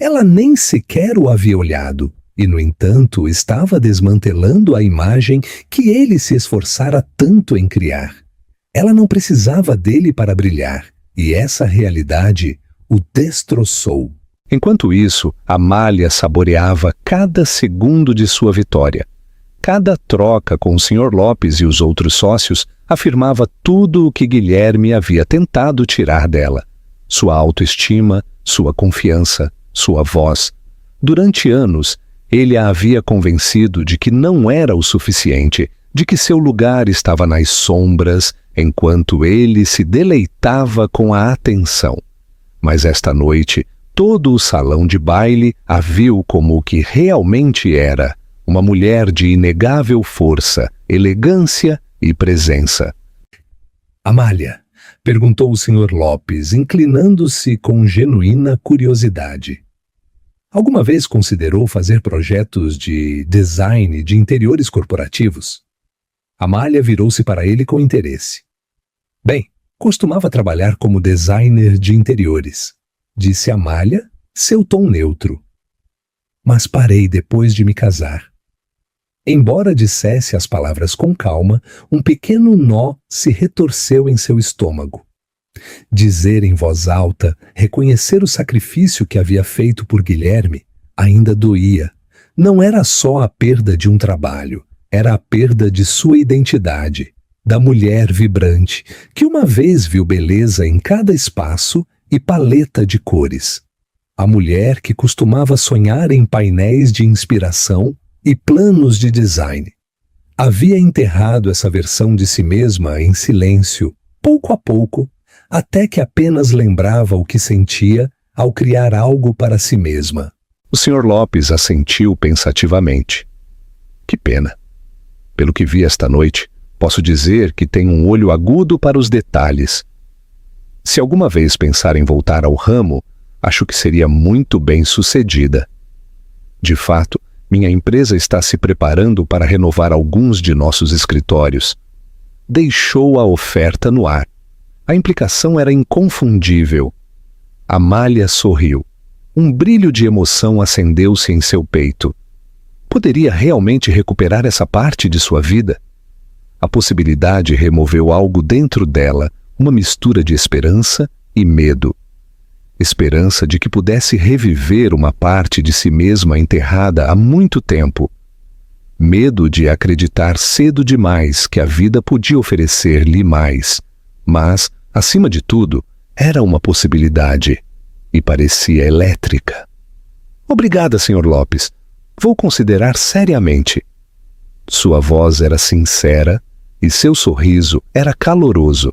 Ela nem sequer o havia olhado, e, no entanto, estava desmantelando a imagem que ele se esforçara tanto em criar. Ela não precisava dele para brilhar, e essa realidade o destroçou. Enquanto isso, Amália saboreava cada segundo de sua vitória. Cada troca com o Sr. Lopes e os outros sócios afirmava tudo o que Guilherme havia tentado tirar dela. Sua autoestima, sua confiança, sua voz. Durante anos, ele a havia convencido de que não era o suficiente, de que seu lugar estava nas sombras, enquanto ele se deleitava com a atenção. Mas esta noite, todo o salão de baile a viu como o que realmente era, uma mulher de inegável força, elegância e presença. Amália, perguntou o Sr. Lopes, inclinando-se com genuína curiosidade. Alguma vez considerou fazer projetos de design de interiores corporativos? Amália virou-se para ele com interesse. Bem, costumava trabalhar como designer de interiores, disse Amália, seu tom neutro. Mas parei depois de me casar. Embora dissesse as palavras com calma, um pequeno nó se retorceu em seu estômago. Dizer em voz alta, reconhecer o sacrifício que havia feito por Guilherme, ainda doía. Não era só a perda de um trabalho, era a perda de sua identidade, da mulher vibrante, que uma vez viu beleza em cada espaço e paleta de cores. A mulher que costumava sonhar em painéis de inspiração e planos de design. Havia enterrado essa versão de si mesma em silêncio, pouco a pouco, até que apenas lembrava o que sentia ao criar algo para si mesma. O Sr. Lopes assentiu pensativamente. Que pena. Pelo que vi esta noite, posso dizer que tem um olho agudo para os detalhes. Se alguma vez pensar em voltar ao ramo, acho que seria muito bem-sucedida. De fato, minha empresa está se preparando para renovar alguns de nossos escritórios. Deixou a oferta no ar. A implicação era inconfundível. Amália sorriu. Um brilho de emoção acendeu-se em seu peito. Poderia realmente recuperar essa parte de sua vida? A possibilidade removeu algo dentro dela, uma mistura de esperança e medo. Esperança de que pudesse reviver uma parte de si mesma enterrada há muito tempo. Medo de acreditar cedo demais que a vida podia oferecer-lhe mais. Mas, acima de tudo, era uma possibilidade. E parecia elétrica. Obrigada, Sr. Lopes. Vou considerar seriamente. Sua voz era sincera e seu sorriso era caloroso.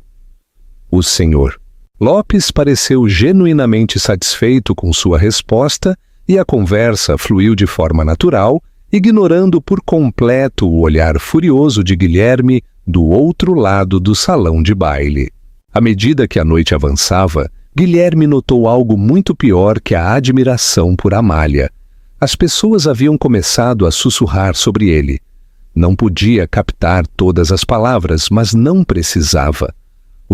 O Sr. Lopes pareceu genuinamente satisfeito com sua resposta e a conversa fluiu de forma natural, ignorando por completo o olhar furioso de Guilherme do outro lado do salão de baile. À medida que a noite avançava, Guilherme notou algo muito pior que a admiração por Amália. As pessoas haviam começado a sussurrar sobre ele. Não podia captar todas as palavras, mas não precisava.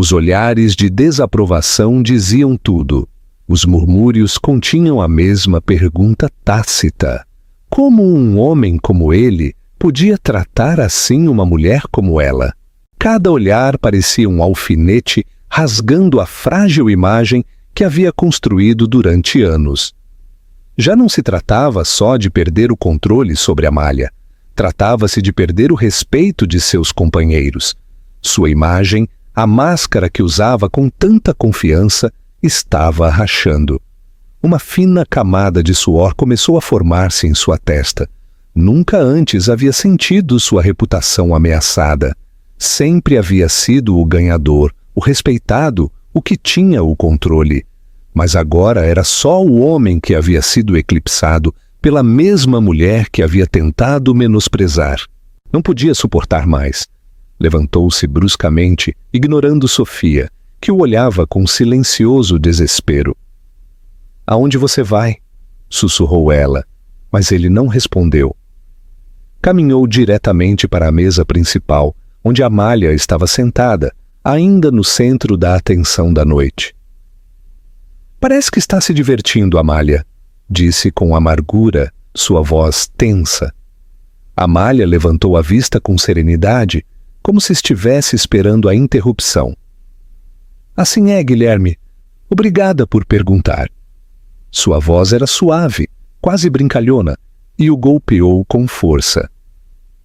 Os olhares de desaprovação diziam tudo. Os murmúrios continham a mesma pergunta tácita. Como um homem como ele podia tratar assim uma mulher como ela? Cada olhar parecia um alfinete rasgando a frágil imagem que havia construído durante anos. Já não se tratava só de perder o controle sobre Amália. Tratava-se de perder o respeito de seus companheiros. Sua imagem, a máscara que usava com tanta confiança, estava rachando. Uma fina camada de suor começou a formar-se em sua testa. Nunca antes havia sentido sua reputação ameaçada. Sempre havia sido o ganhador, o respeitado, o que tinha o controle. Mas agora era só o homem que havia sido eclipsado pela mesma mulher que havia tentado menosprezar. Não podia suportar mais. Levantou-se bruscamente, ignorando Sofia, que o olhava com silencioso desespero. "Aonde você vai?" sussurrou ela, mas ele não respondeu. Caminhou diretamente para a mesa principal, onde Amália estava sentada, ainda no centro da atenção da noite. "Parece que está se divertindo, Amália", disse com amargura, sua voz tensa. Amália levantou a vista com serenidade, como se estivesse esperando a interrupção. "Assim é, Guilherme. Obrigada por perguntar." Sua voz era suave, quase brincalhona, e o golpeou com força.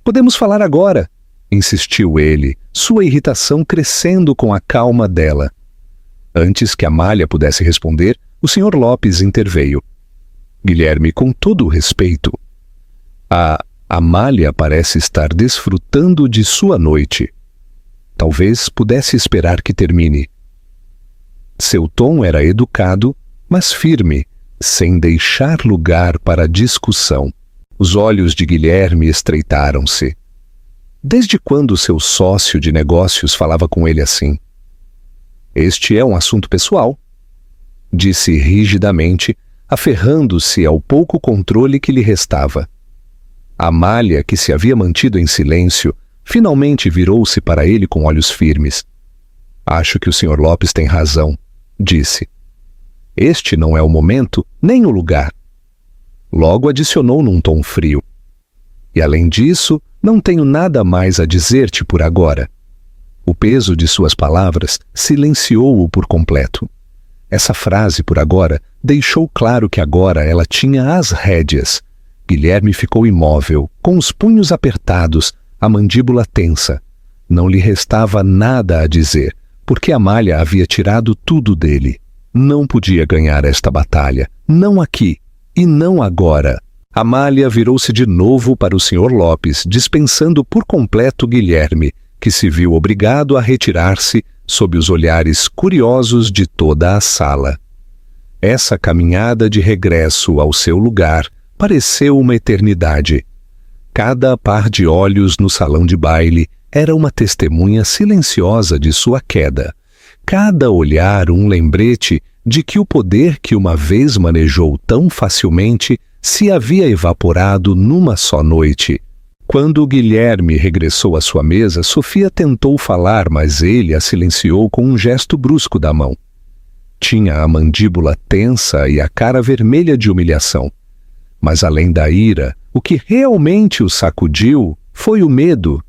"Podemos falar agora", insistiu ele, sua irritação crescendo com a calma dela. Antes que Amália pudesse responder, o Sr. Lopes interveio. "Guilherme, com todo o respeito, a Amália parece estar desfrutando de sua noite. Talvez pudesse esperar que termine." Seu tom era educado, mas firme, sem deixar lugar para discussão. Os olhos de Guilherme estreitaram-se. Desde quando seu sócio de negócios falava com ele assim? "Este é um assunto pessoal", disse rigidamente, aferrando-se ao pouco controle que lhe restava. Amália, que se havia mantido em silêncio, finalmente virou-se para ele com olhos firmes. "Acho que o Sr. Lopes tem razão", disse. "Este não é o momento, nem o lugar." Logo adicionou num tom frio. "E além disso, não tenho nada mais a dizer-te por agora." O peso de suas palavras silenciou-o por completo. Essa frase, por agora, deixou claro que agora ela tinha as rédeas. Guilherme ficou imóvel, com os punhos apertados, a mandíbula tensa. Não lhe restava nada a dizer, porque Amália havia tirado tudo dele. Não podia ganhar esta batalha, não aqui e não agora. Amália virou-se de novo para o Sr. Lopes, dispensando por completo Guilherme, que se viu obrigado a retirar-se sob os olhares curiosos de toda a sala. Essa caminhada de regresso ao seu lugar pareceu uma eternidade. Cada par de olhos no salão de baile era uma testemunha silenciosa de sua queda. Cada olhar um lembrete de que o poder que uma vez manejou tão facilmente se havia evaporado numa só noite. Quando Guilherme regressou à sua mesa, Sofia tentou falar, mas ele a silenciou com um gesto brusco da mão. Tinha a mandíbula tensa e a cara vermelha de humilhação. Mas além da ira, o que realmente o sacudiu foi o medo.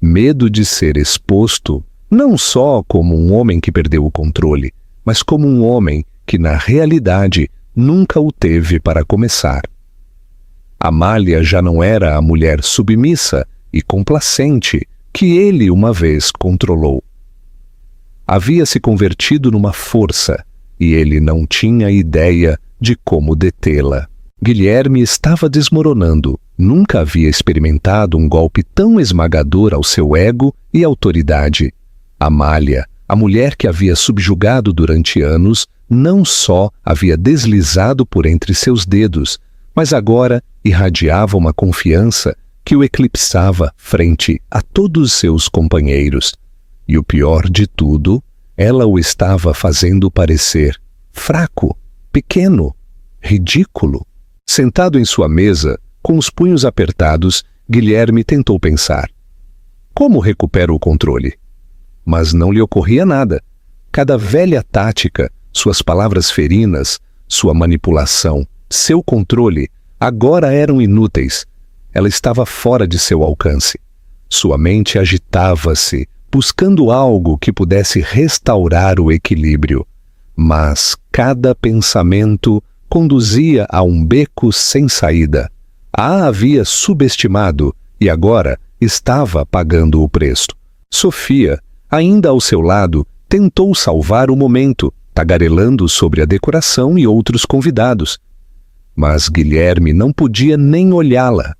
Medo de ser exposto, não só como um homem que perdeu o controle, mas como um homem que, na realidade, nunca o teve para começar. Amália já não era a mulher submissa e complacente que ele uma vez controlou. Havia se convertido numa força e ele não tinha ideia de como detê-la. Guilherme estava desmoronando. Nunca havia experimentado um golpe tão esmagador ao seu ego e autoridade. Amália, a mulher que havia subjugado durante anos, não só havia deslizado por entre seus dedos, mas agora irradiava uma confiança que o eclipsava frente a todos seus companheiros. E o pior de tudo, ela o estava fazendo parecer fraco, pequeno, ridículo. Sentado em sua mesa, com os punhos apertados, Guilherme tentou pensar. Como recupero o controle? Mas não lhe ocorria nada. Cada velha tática, suas palavras ferinas, sua manipulação, seu controle, agora eram inúteis. Ela estava fora de seu alcance. Sua mente agitava-se, buscando algo que pudesse restaurar o equilíbrio. Mas cada pensamento conduzia a um beco sem saída. A havia subestimado e agora estava pagando o preço. Sofia, ainda ao seu lado, tentou salvar o momento, tagarelando sobre a decoração e outros convidados. Mas Guilherme não podia nem olhá-la.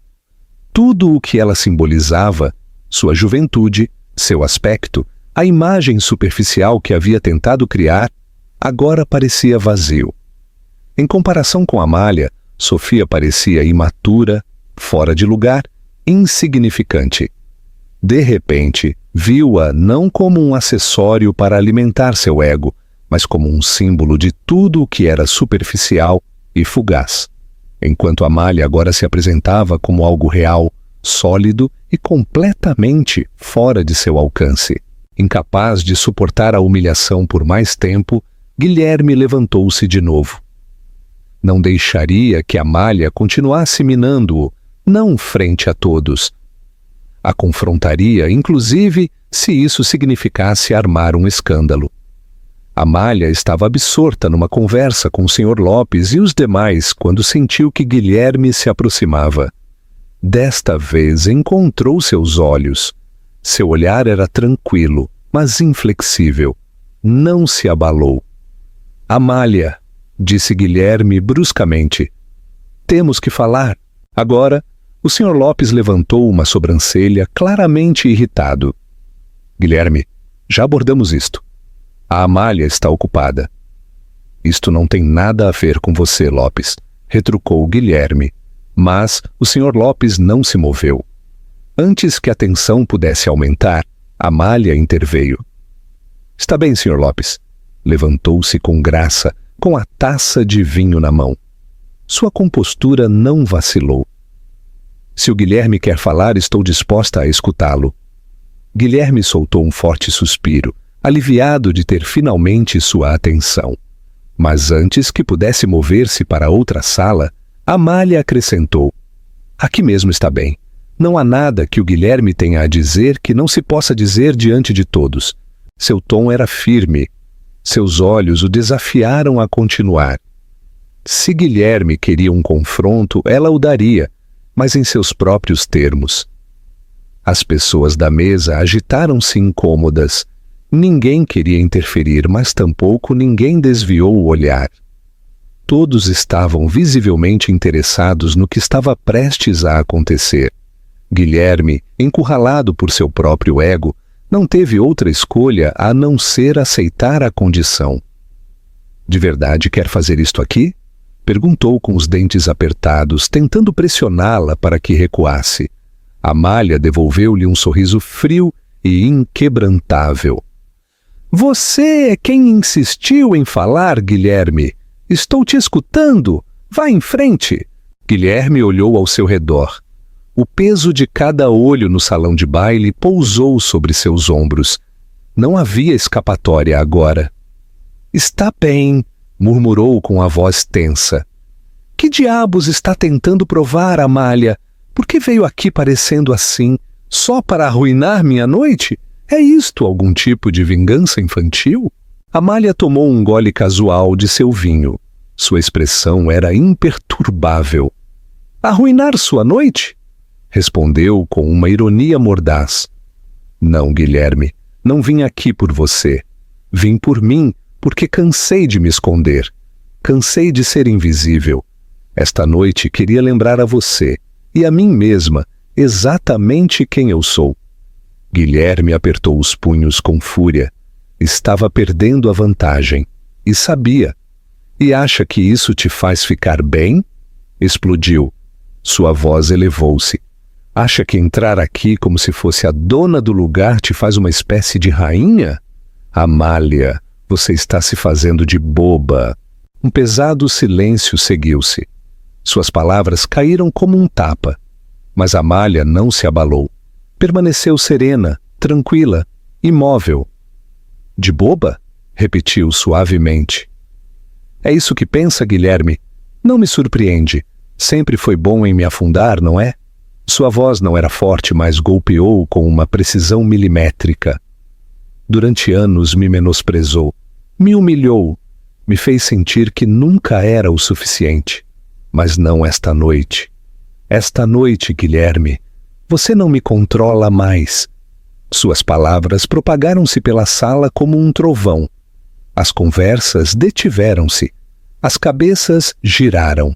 Tudo o que ela simbolizava, sua juventude, seu aspecto, a imagem superficial que havia tentado criar, agora parecia vazio. Em comparação com Amália, Sofia parecia imatura, fora de lugar, insignificante. De repente, viu-a não como um acessório para alimentar seu ego, mas como um símbolo de tudo o que era superficial e fugaz. Enquanto Amália agora se apresentava como algo real, sólido e completamente fora de seu alcance. Incapaz de suportar a humilhação por mais tempo, Guilherme levantou-se de novo. Não deixaria que Amália continuasse minando-o, não frente a todos. A confrontaria, inclusive, se isso significasse armar um escândalo. Amália estava absorta numa conversa com o Sr. Lopes e os demais quando sentiu que Guilherme se aproximava. Desta vez encontrou seus olhos. Seu olhar era tranquilo, mas inflexível. Não se abalou. Amália, disse Guilherme bruscamente. Temos que falar. Agora, o Sr. Lopes levantou uma sobrancelha claramente irritado. Guilherme, já abordamos isto. A Amália está ocupada. Isto não tem nada a ver com você, Lopes, retrucou Guilherme. Mas o Sr. Lopes não se moveu. Antes que a tensão pudesse aumentar, Amália interveio. Está bem, Sr. Lopes. Levantou-se com graça, com a taça de vinho na mão. Sua compostura não vacilou. Se o Guilherme quer falar, estou disposta a escutá-lo. Guilherme soltou um forte suspiro, aliviado de ter finalmente sua atenção. Mas antes que pudesse mover-se para outra sala, Amália acrescentou: aqui mesmo está bem. Não há nada que o Guilherme tenha a dizer que não se possa dizer diante de todos. Seu tom era firme. Seus olhos o desafiaram a continuar. Se Guilherme queria um confronto, ela o daria, mas em seus próprios termos. As pessoas da mesa agitaram-se incômodas. Ninguém queria interferir, mas tampouco ninguém desviou o olhar. Todos estavam visivelmente interessados no que estava prestes a acontecer. Guilherme, encurralado por seu próprio ego, não teve outra escolha a não ser aceitar a condição. De verdade quer fazer isto aqui? Perguntou com os dentes apertados, tentando pressioná-la para que recuasse. Amália devolveu-lhe um sorriso frio e inquebrantável. Você é quem insistiu em falar, Guilherme. Estou te escutando. Vá em frente. Guilherme olhou ao seu redor. O peso de cada olho no salão de baile pousou sobre seus ombros. Não havia escapatória agora. Está bem, murmurou com a voz tensa. Que diabos está tentando provar, Amália? Por que veio aqui parecendo assim, só para arruinar minha noite? É isto algum tipo de vingança infantil? Amália tomou um gole casual de seu vinho. Sua expressão era imperturbável. Arruinar sua noite? Respondeu com uma ironia mordaz. Não, Guilherme, não vim aqui por você. Vim por mim, porque cansei de me esconder. Cansei de ser invisível. Esta noite queria lembrar a você, e a mim mesma, exatamente quem eu sou. Guilherme apertou os punhos com fúria. Estava perdendo a vantagem, e sabia. E acha que isso te faz ficar bem? Explodiu. Sua voz elevou-se. Acha que entrar aqui como se fosse a dona do lugar te faz uma espécie de rainha? Amália, você está se fazendo de boba. Um pesado silêncio seguiu-se. Suas palavras caíram como um tapa. Mas Amália não se abalou. Permaneceu serena, tranquila, imóvel. De boba? Repetiu suavemente. É isso que pensa, Guilherme? Não me surpreende. Sempre foi bom em me afundar, não é? Sua voz não era forte, mas golpeou com uma precisão milimétrica. Durante anos me menosprezou, me humilhou. Me fez sentir que nunca era o suficiente. Mas não esta noite. Esta noite, Guilherme, você não me controla mais. Suas palavras propagaram-se pela sala como um trovão. As conversas detiveram-se. As cabeças giraram.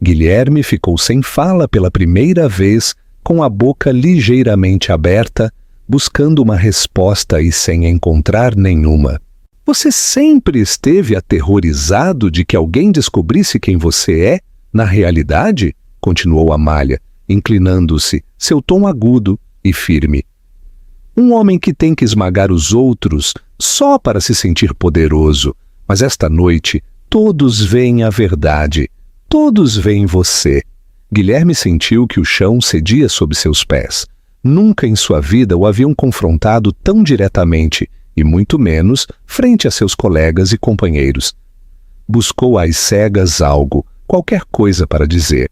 Guilherme ficou sem fala pela primeira vez, com a boca ligeiramente aberta, buscando uma resposta e sem encontrar nenhuma. Você sempre esteve aterrorizado de que alguém descobrisse quem você é, na realidade? Continuou Amália, inclinando-se, seu tom agudo e firme. Um homem que tem que esmagar os outros só para se sentir poderoso, mas esta noite todos veem a verdade, todos veem você. Guilherme sentiu que o chão cedia sob seus pés. Nunca em sua vida o haviam confrontado tão diretamente, e muito menos frente a seus colegas e companheiros. Buscou às cegas algo, qualquer coisa para dizer.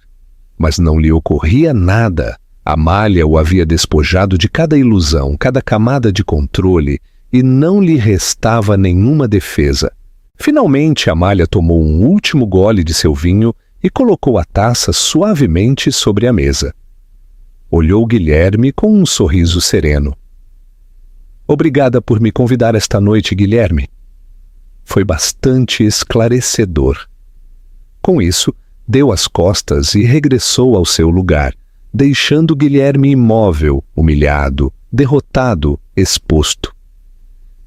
Mas não lhe ocorria nada. Amália o havia despojado de cada ilusão, cada camada de controle, e não lhe restava nenhuma defesa. Finalmente, Amália tomou um último gole de seu vinho e colocou a taça suavemente sobre a mesa. Olhou Guilherme com um sorriso sereno. Obrigada por me convidar esta noite, Guilherme. Foi bastante esclarecedor. Com isso, deu as costas e regressou ao seu lugar, deixando Guilherme imóvel, humilhado, derrotado, exposto.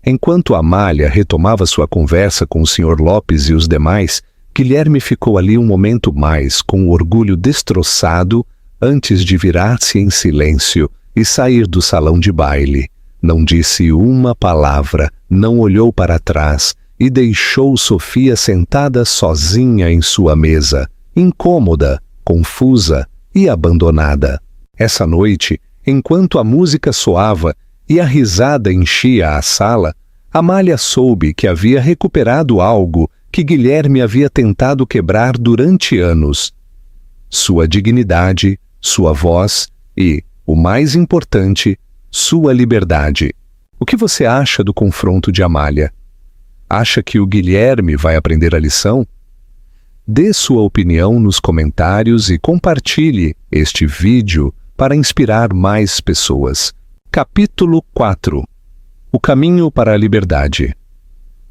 Enquanto Amália retomava sua conversa com o Sr. Lopes e os demais, Guilherme ficou ali um momento mais, com o orgulho destroçado, antes de virar-se em silêncio e sair do salão de baile. Não disse uma palavra, não olhou para trás e deixou Sofia sentada sozinha em sua mesa, incômoda, confusa e abandonada. Essa noite, enquanto a música soava e a risada enchia a sala, Amália soube que havia recuperado algo que Guilherme havia tentado quebrar durante anos. Sua dignidade, sua voz e, o mais importante, sua liberdade. O que você acha do confronto de Amália? Acha que o Guilherme vai aprender a lição? Dê sua opinião nos comentários e compartilhe este vídeo para inspirar mais pessoas. Capítulo 4. O caminho para a liberdade.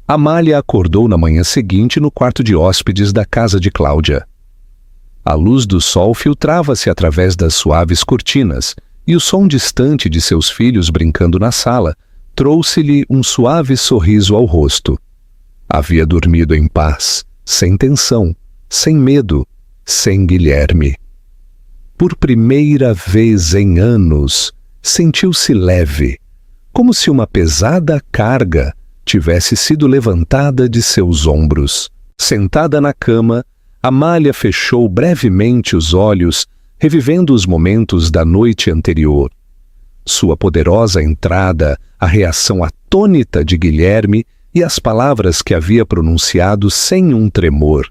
Amália acordou na manhã seguinte no quarto de hóspedes da casa de Cláudia. A luz do sol filtrava-se através das suaves cortinas, e o som distante de seus filhos brincando na sala trouxe-lhe um suave sorriso ao rosto. Havia dormido em paz, sem tensão, sem medo, sem Guilherme. Por primeira vez em anos, sentiu-se leve, como se uma pesada carga tivesse sido levantada de seus ombros. Sentada na cama, Amália fechou brevemente os olhos, revivendo os momentos da noite anterior. Sua poderosa entrada, a reação atônita de Guilherme e as palavras que havia pronunciado sem um tremor.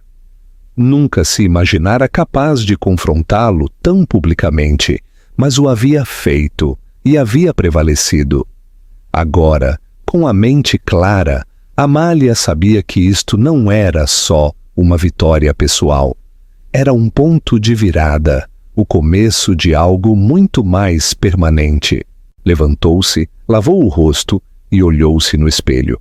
Nunca se imaginara capaz de confrontá-lo tão publicamente, mas o havia feito e havia prevalecido. Agora, com a mente clara, Amália sabia que isto não era só uma vitória pessoal. Era um ponto de virada, o começo de algo muito mais permanente. Levantou-se, lavou o rosto e olhou-se no espelho.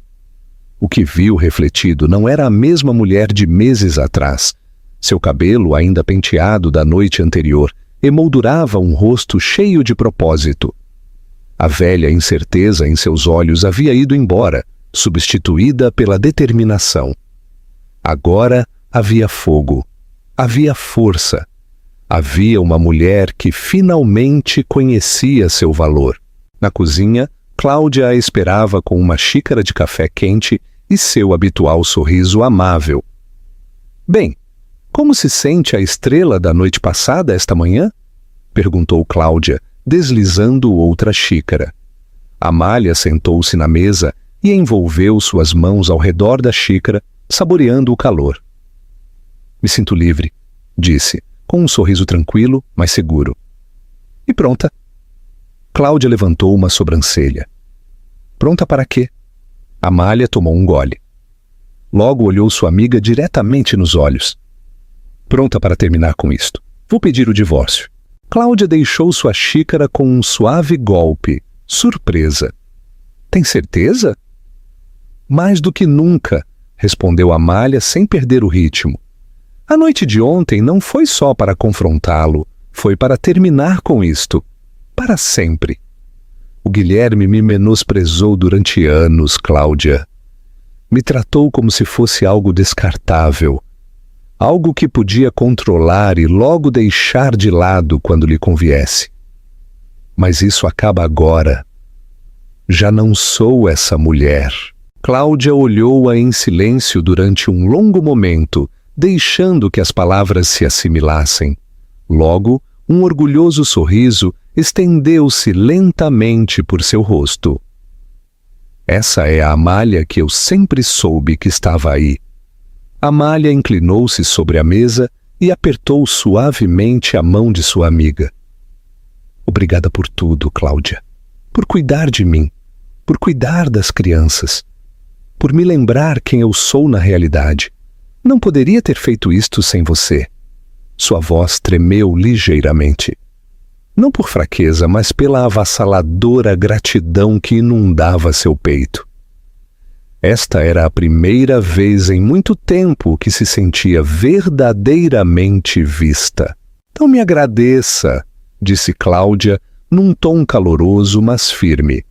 O que viu refletido não era a mesma mulher de meses atrás. Seu cabelo, ainda penteado da noite anterior, emoldurava um rosto cheio de propósito. A velha incerteza em seus olhos havia ido embora, substituída pela determinação. Agora havia fogo, havia força. Havia uma mulher que finalmente conhecia seu valor. Na cozinha, Cláudia a esperava com uma xícara de café quente e seu habitual sorriso amável. Bem, como se sente a estrela da noite passada esta manhã? Perguntou Cláudia, deslizando outra xícara. Amália sentou-se na mesa e envolveu suas mãos ao redor da xícara, saboreando o calor. Me sinto livre, disse, com um sorriso tranquilo, mas seguro. E pronta. Cláudia levantou uma sobrancelha. Pronta para quê? Amália tomou um gole. Logo olhou sua amiga diretamente nos olhos. Pronta para terminar com isto. Vou pedir o divórcio. Cláudia deixou sua xícara com um suave golpe. Surpresa. Tem certeza? Mais do que nunca, respondeu Amália sem perder o ritmo. A noite de ontem não foi só para confrontá-lo, foi para terminar com isto. Para sempre. O Guilherme me menosprezou durante anos, Cláudia. Me tratou como se fosse algo descartável. Algo que podia controlar e logo deixar de lado quando lhe conviesse. Mas isso acaba agora. Já não sou essa mulher. Cláudia olhou-a em silêncio durante um longo momento, deixando que as palavras se assimilassem. Logo, um orgulhoso sorriso estendeu-se lentamente por seu rosto. Essa é a Amália que eu sempre soube que estava aí. Amália inclinou-se sobre a mesa e apertou suavemente a mão de sua amiga. Obrigada por tudo, Cláudia. Por cuidar de mim, por cuidar das crianças, por me lembrar quem eu sou na realidade. Não poderia ter feito isto sem você. Sua voz tremeu ligeiramente. Não por fraqueza, mas pela avassaladora gratidão que inundava seu peito. Esta era a primeira vez em muito tempo que se sentia verdadeiramente vista. Não me agradeça, disse Cláudia, num tom caloroso, mas firme.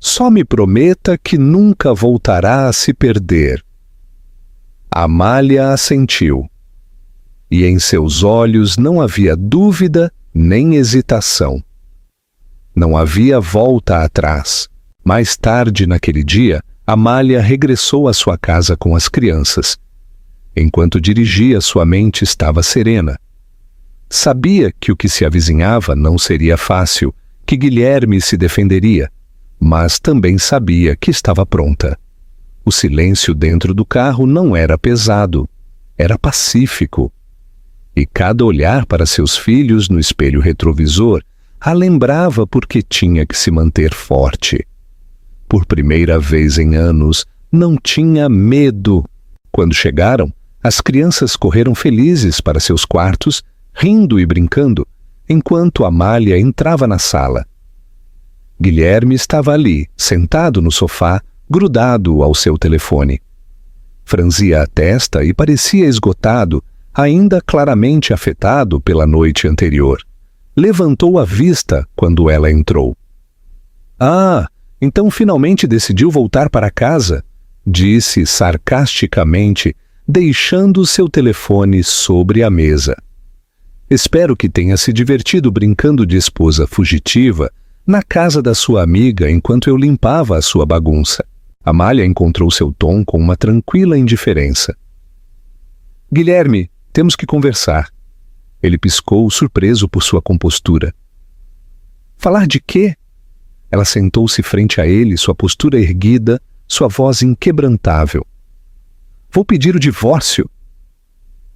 Só me prometa que nunca voltará a se perder. Amália assentiu. E em seus olhos não havia dúvida nem hesitação. Não havia volta atrás. Mais tarde naquele dia, Amália regressou à sua casa com as crianças. Enquanto dirigia, sua mente estava serena. Sabia que o que se avizinhava não seria fácil, que Guilherme se defenderia, mas também sabia que estava pronta. O silêncio dentro do carro não era pesado, era pacífico. E cada olhar para seus filhos no espelho retrovisor a lembrava porque tinha que se manter forte. Por primeira vez em anos, não tinha medo. Quando chegaram, as crianças correram felizes para seus quartos, rindo e brincando, enquanto Amália entrava na sala. Guilherme estava ali, sentado no sofá, grudado ao seu telefone. Franzia a testa e parecia esgotado, ainda claramente afetado pela noite anterior. Levantou a vista quando ela entrou. Ah, então finalmente decidiu voltar para casa, disse sarcasticamente, deixando seu telefone sobre a mesa. Espero que tenha se divertido brincando de esposa fugitiva na casa da sua amiga enquanto eu limpava a sua bagunça. Amália encontrou seu tom com uma tranquila indiferença. Guilherme, temos que conversar. Ele piscou, surpreso por sua compostura. Falar de quê? Ela sentou-se frente a ele, sua postura erguida, sua voz inquebrantável. Vou pedir o divórcio.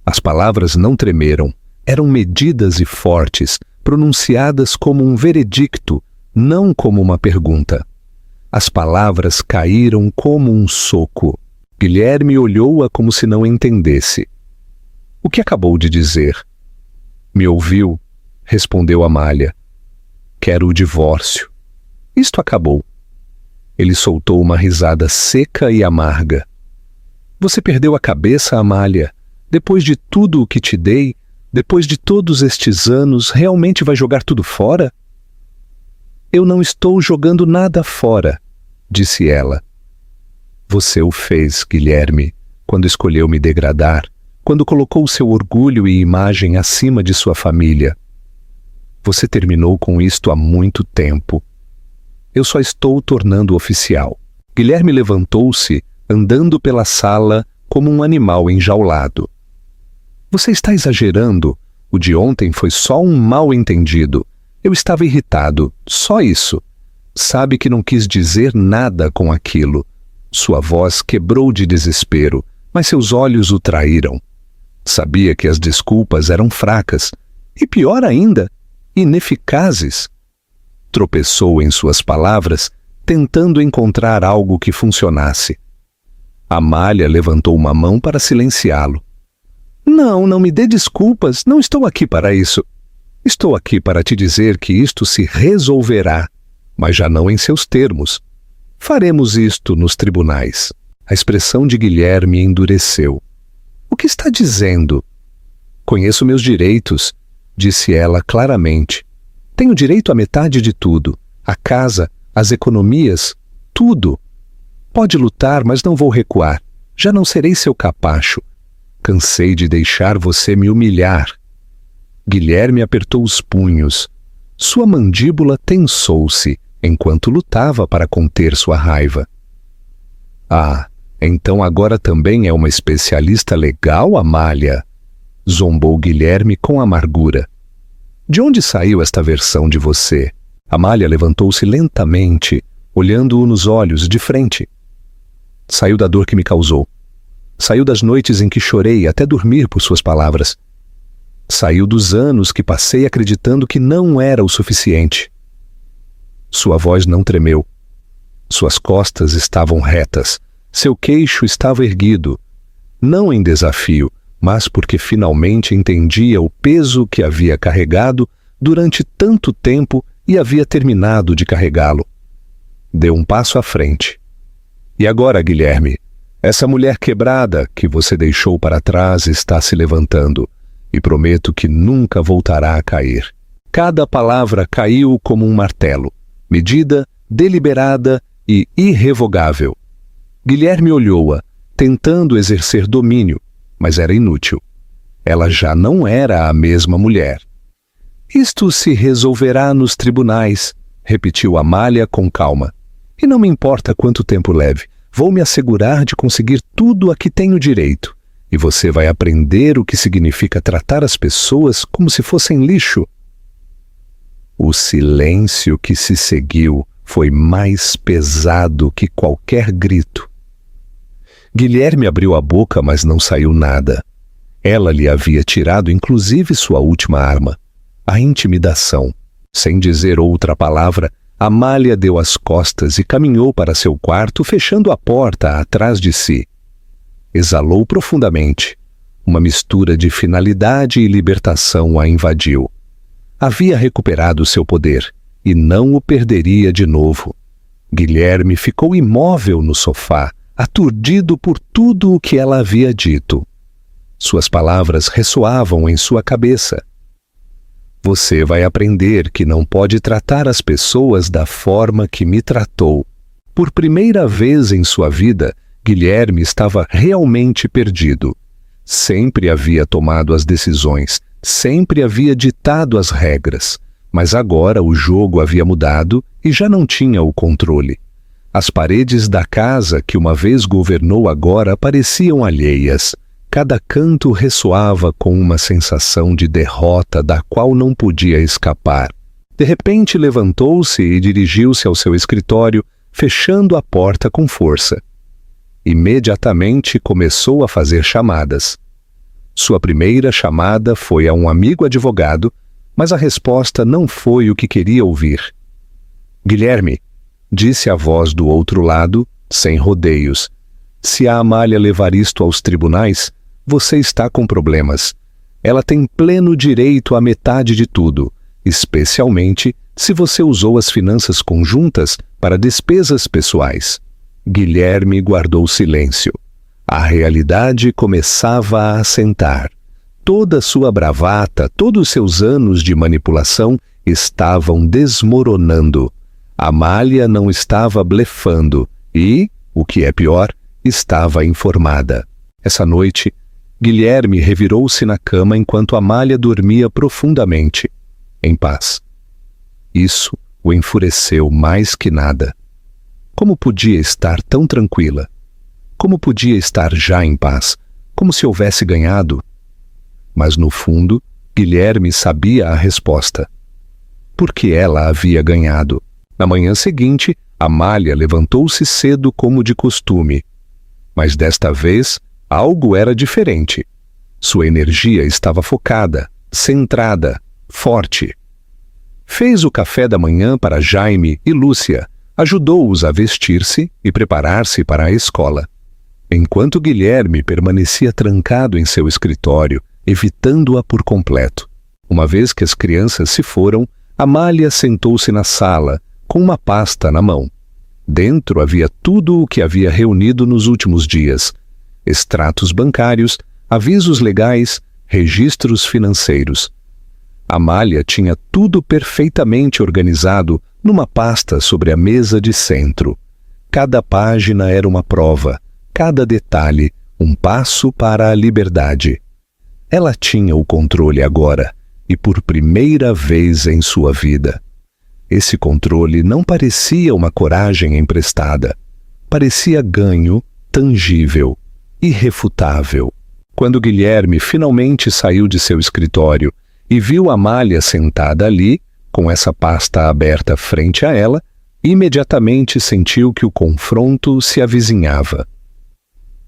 As palavras não tremeram, eram medidas e fortes, pronunciadas como um veredicto, não como uma pergunta. As palavras caíram como um soco. Guilherme olhou-a como se não entendesse. O que acabou de dizer? Me ouviu, respondeu Amália. Quero o divórcio. Isto acabou. Ele soltou uma risada seca e amarga. Você perdeu a cabeça, Amália. Depois de tudo o que te dei, depois de todos estes anos, realmente vai jogar tudo fora? Eu não estou jogando nada fora, disse ela. Você o fez, Guilherme, quando escolheu me degradar, quando colocou seu orgulho e imagem acima de sua família. Você terminou com isto há muito tempo. Eu só estou tornando oficial. Guilherme levantou-se, andando pela sala como um animal enjaulado. Você está exagerando. O de ontem foi só um mal-entendido. Eu estava irritado, só isso. Sabe que não quis dizer nada com aquilo. Sua voz quebrou de desespero, mas seus olhos o traíram. Sabia que as desculpas eram fracas, e pior ainda, ineficazes. Tropeçou em suas palavras, tentando encontrar algo que funcionasse. Amália levantou uma mão para silenciá-lo. Não me dê desculpas, não estou aqui para isso. Estou aqui para te dizer que isto se resolverá, mas já não em seus termos. Faremos isto nos tribunais. A expressão de Guilherme endureceu. O que está dizendo? Conheço meus direitos, disse ela claramente. Tenho direito à metade de tudo, a casa, as economias, tudo. Pode lutar, mas não vou recuar. Já não serei seu capacho. Cansei de deixar você me humilhar. Guilherme apertou os punhos. Sua mandíbula tensou-se enquanto lutava para conter sua raiva. Ah, então agora também é uma especialista legal, Amália? Zombou Guilherme com amargura. De onde saiu esta versão de você? Amália levantou-se lentamente, olhando-o nos olhos de frente. Saiu da dor que me causou. Saiu das noites em que chorei até dormir por suas palavras. Saiu dos anos que passei acreditando que não era o suficiente. Sua voz não tremeu. Suas costas estavam retas. Seu queixo estava erguido. Não em desafio, mas porque finalmente entendia o peso que havia carregado durante tanto tempo e havia terminado de carregá-lo. Deu um passo à frente. E agora, Guilherme? Essa mulher quebrada que você deixou para trás está se levantando, e prometo que nunca voltará a cair. Cada palavra caiu como um martelo, medida, deliberada e irrevogável. Guilherme olhou-a, tentando exercer domínio, mas era inútil. Ela já não era a mesma mulher. Isto se resolverá nos tribunais, repetiu Amália com calma. E não me importa quanto tempo leve. Vou me assegurar de conseguir tudo a que tenho direito, e você vai aprender o que significa tratar as pessoas como se fossem lixo. O silêncio que se seguiu foi mais pesado que qualquer grito. Guilherme abriu a boca, mas não saiu nada. Ela lhe havia tirado inclusive sua última arma, a intimidação. Sem dizer outra palavra, Amália deu as costas e caminhou para seu quarto, fechando a porta atrás de si. Exalou profundamente. Uma mistura de finalidade e libertação a invadiu. Havia recuperado seu poder e não o perderia de novo. Guilherme ficou imóvel no sofá, aturdido por tudo o que ela havia dito. Suas palavras ressoavam em sua cabeça. Você vai aprender que não pode tratar as pessoas da forma que me tratou. Por primeira vez em sua vida, Guilherme estava realmente perdido. Sempre havia tomado as decisões, sempre havia ditado as regras, mas agora o jogo havia mudado e já não tinha o controle. As paredes da casa que uma vez governou agora pareciam alheias. Cada canto ressoava com uma sensação de derrota da qual não podia escapar. De repente levantou-se e dirigiu-se ao seu escritório, fechando a porta com força. Imediatamente começou a fazer chamadas. Sua primeira chamada foi a um amigo advogado, mas a resposta não foi o que queria ouvir. Guilherme, disse a voz do outro lado, sem rodeios, se a Amália levar isto aos tribunais, você está com problemas. Ela tem pleno direito à metade de tudo, especialmente se você usou as finanças conjuntas para despesas pessoais. Guilherme guardou silêncio. A realidade começava a assentar. Toda sua bravata, todos os seus anos de manipulação estavam desmoronando. Amália não estava blefando e, o que é pior, estava informada. Essa noite, Guilherme revirou-se na cama enquanto Amália dormia profundamente, em paz. Isso o enfureceu mais que nada. Como podia estar tão tranquila? Como podia estar já em paz, como se houvesse ganhado? Mas no fundo, Guilherme sabia a resposta. Porque ela havia ganhado. Na manhã seguinte, Amália levantou-se cedo como de costume. Mas desta vez, algo era diferente. Sua energia estava focada, centrada, forte. Fez o café da manhã para Jaime e Lúcia, ajudou-os a vestir-se e preparar-se para a escola. enquanto Guilherme permanecia trancado em seu escritório, evitando-a por completo. Uma vez que as crianças se foram, Amália sentou-se na sala, com uma pasta na mão. Dentro havia tudo o que havia reunido nos últimos dias: extratos bancários, avisos legais, registros financeiros. Amália tinha tudo perfeitamente organizado numa pasta sobre a mesa de centro. Cada página era uma prova, cada detalhe um passo para a liberdade. Ela tinha o controle agora, e por primeira vez em sua vida. Esse controle não parecia uma coragem emprestada. Parecia ganho, tangível, irrefutável. Quando Guilherme finalmente saiu de seu escritório e viu Amália sentada ali, com essa pasta aberta frente a ela, imediatamente sentiu que o confronto se avizinhava.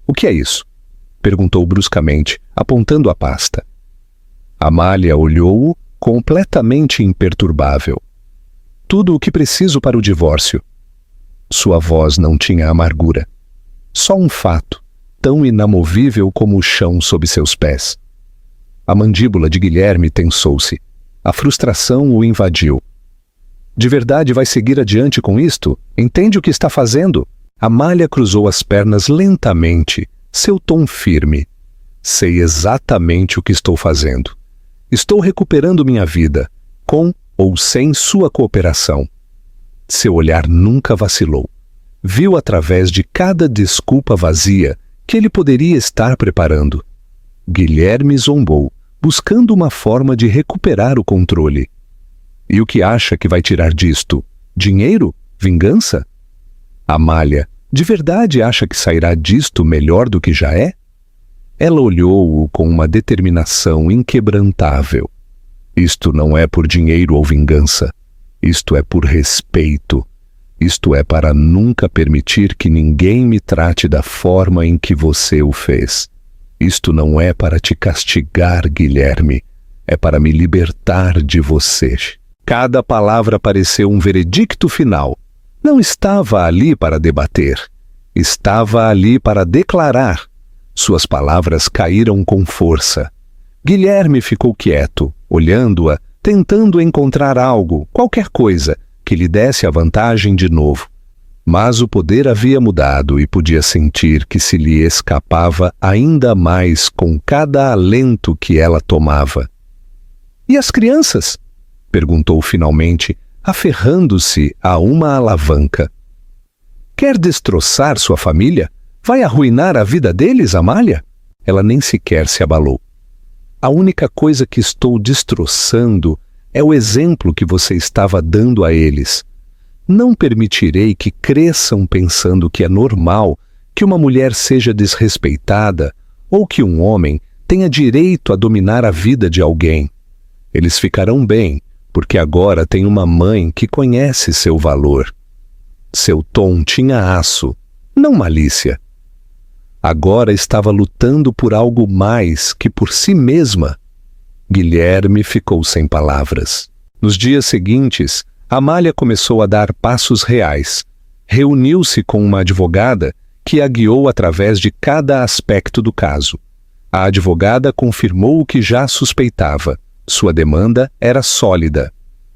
"O que é isso?" perguntou bruscamente, apontando a pasta. Amália olhou-o, completamente imperturbável. "Tudo o que preciso para o divórcio." Sua voz não tinha amargura. Só um fato, tão inamovível como o chão sob seus pés. A mandíbula de Guilherme tensou-se. A frustração o invadiu. "De verdade vai seguir adiante com isto? Entende o que está fazendo?" Amália cruzou as pernas lentamente, seu tom firme. "Sei exatamente o que estou fazendo. Estou recuperando minha vida, com ou sem sua cooperação." Seu olhar nunca vacilou. Viu através de cada desculpa vazia que ele poderia estar preparando. Guilherme zombou, buscando uma forma de recuperar o controle. "E o que acha que vai tirar disto? Dinheiro? Vingança?" Amália, de verdade acha que sairá disto melhor do que já é? Ela olhou-o com uma determinação inquebrantável. "Isto não é por dinheiro ou vingança. Isto é por respeito. Isto é para nunca permitir que ninguém me trate da forma em que você o fez. Isto não é para te castigar, Guilherme. É para me libertar de você." Cada palavra pareceu um veredicto final. Não estava ali para debater. Estava ali para declarar. Suas palavras caíram com força. Guilherme ficou quieto, olhando-a, tentando encontrar algo, qualquer coisa, que lhe desse a vantagem de novo. Mas o poder havia mudado e podia sentir que se lhe escapava ainda mais com cada alento que ela tomava. "E as crianças?" perguntou finalmente, aferrando-se a uma alavanca. "Quer destroçar sua família? Vai arruinar a vida deles, Amália?" Ela nem sequer se abalou. "A única coisa que estou destroçando é o exemplo que você estava dando a eles. Não permitirei que cresçam pensando que é normal que uma mulher seja desrespeitada ou que um homem tenha direito a dominar a vida de alguém. Eles ficarão bem, porque agora tem uma mãe que conhece seu valor." Seu tom tinha aço, não malícia. Agora estava lutando por algo mais que por si mesma. Guilherme ficou sem palavras. Nos dias seguintes, Amália começou a dar passos reais. Reuniu-se com uma advogada que a guiou através de cada aspecto do caso. A advogada confirmou o que já suspeitava. Sua demanda era sólida.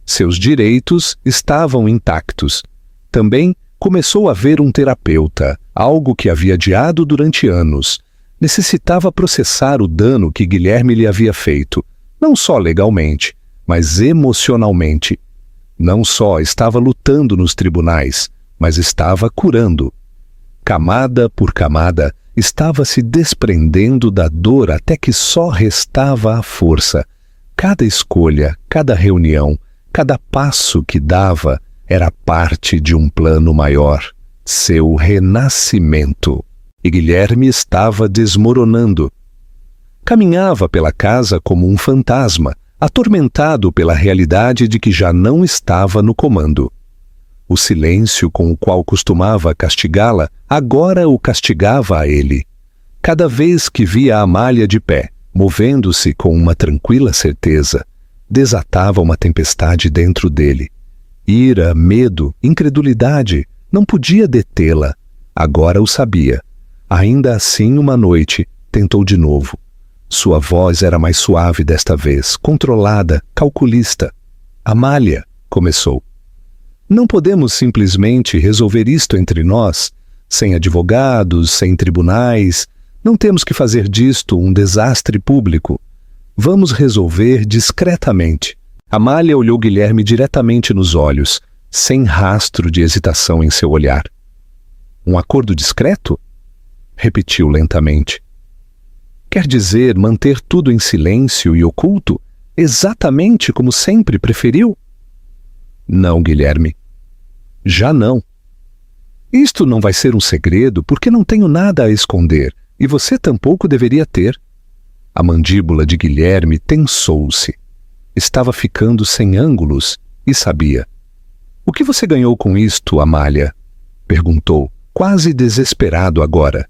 Seus direitos estavam intactos. Também começou a ver um terapeuta, algo que havia adiado durante anos. Necessitava processar o dano que Guilherme lhe havia feito, não só legalmente, mas emocionalmente. Não só estava lutando nos tribunais, mas estava curando. Camada por camada, estava se desprendendo da dor até que só restava a força. Cada escolha, cada reunião, cada passo que dava era parte de um plano maior, seu renascimento. E Guilherme estava desmoronando. Caminhava pela casa como um fantasma, atormentado pela realidade de que já não estava no comando. O silêncio com o qual costumava castigá-la, agora o castigava a ele. Cada vez que via a Amália de pé, movendo-se com uma tranquila certeza, desatava uma tempestade dentro dele. Ira, medo, incredulidade, não podia detê-la. Agora o sabia. Ainda assim, uma noite, tentou de novo. Sua voz era mais suave desta vez, controlada, calculista. Amália, começou. Não podemos simplesmente resolver isto entre nós, sem advogados, sem tribunais. Não temos que fazer disto um desastre público. Vamos resolver discretamente. Amália olhou Guilherme diretamente nos olhos, sem rastro de hesitação em seu olhar. Um acordo discreto? Repetiu lentamente. Quer dizer manter tudo em silêncio e oculto, exatamente como sempre preferiu? Não, Guilherme. Já não. Isto não vai ser um segredo porque não tenho nada a esconder e você tampouco deveria ter. A mandíbula de Guilherme tensou-se. Estava ficando sem ângulos e sabia. O que você ganhou com isto, Amália? Perguntou, quase desesperado agora.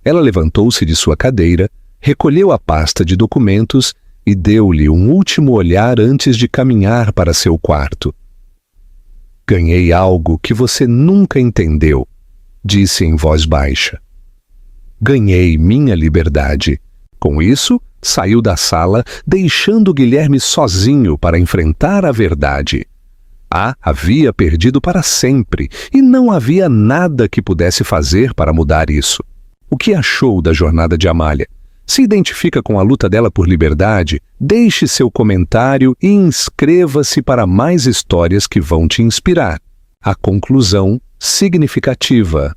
Ela levantou-se de sua cadeira, recolheu a pasta de documentos e deu-lhe um último olhar antes de caminhar para seu quarto. Ganhei algo que você nunca entendeu, disse em voz baixa. Ganhei minha liberdade. Com isso, saiu da sala, deixando Guilherme sozinho para enfrentar a verdade. A havia perdido para sempre e não havia nada que pudesse fazer para mudar isso. O que achou da jornada de Amália? Se identifica com a luta dela por liberdade? Deixe seu comentário e inscreva-se para mais histórias que vão te inspirar. A conclusão significativa.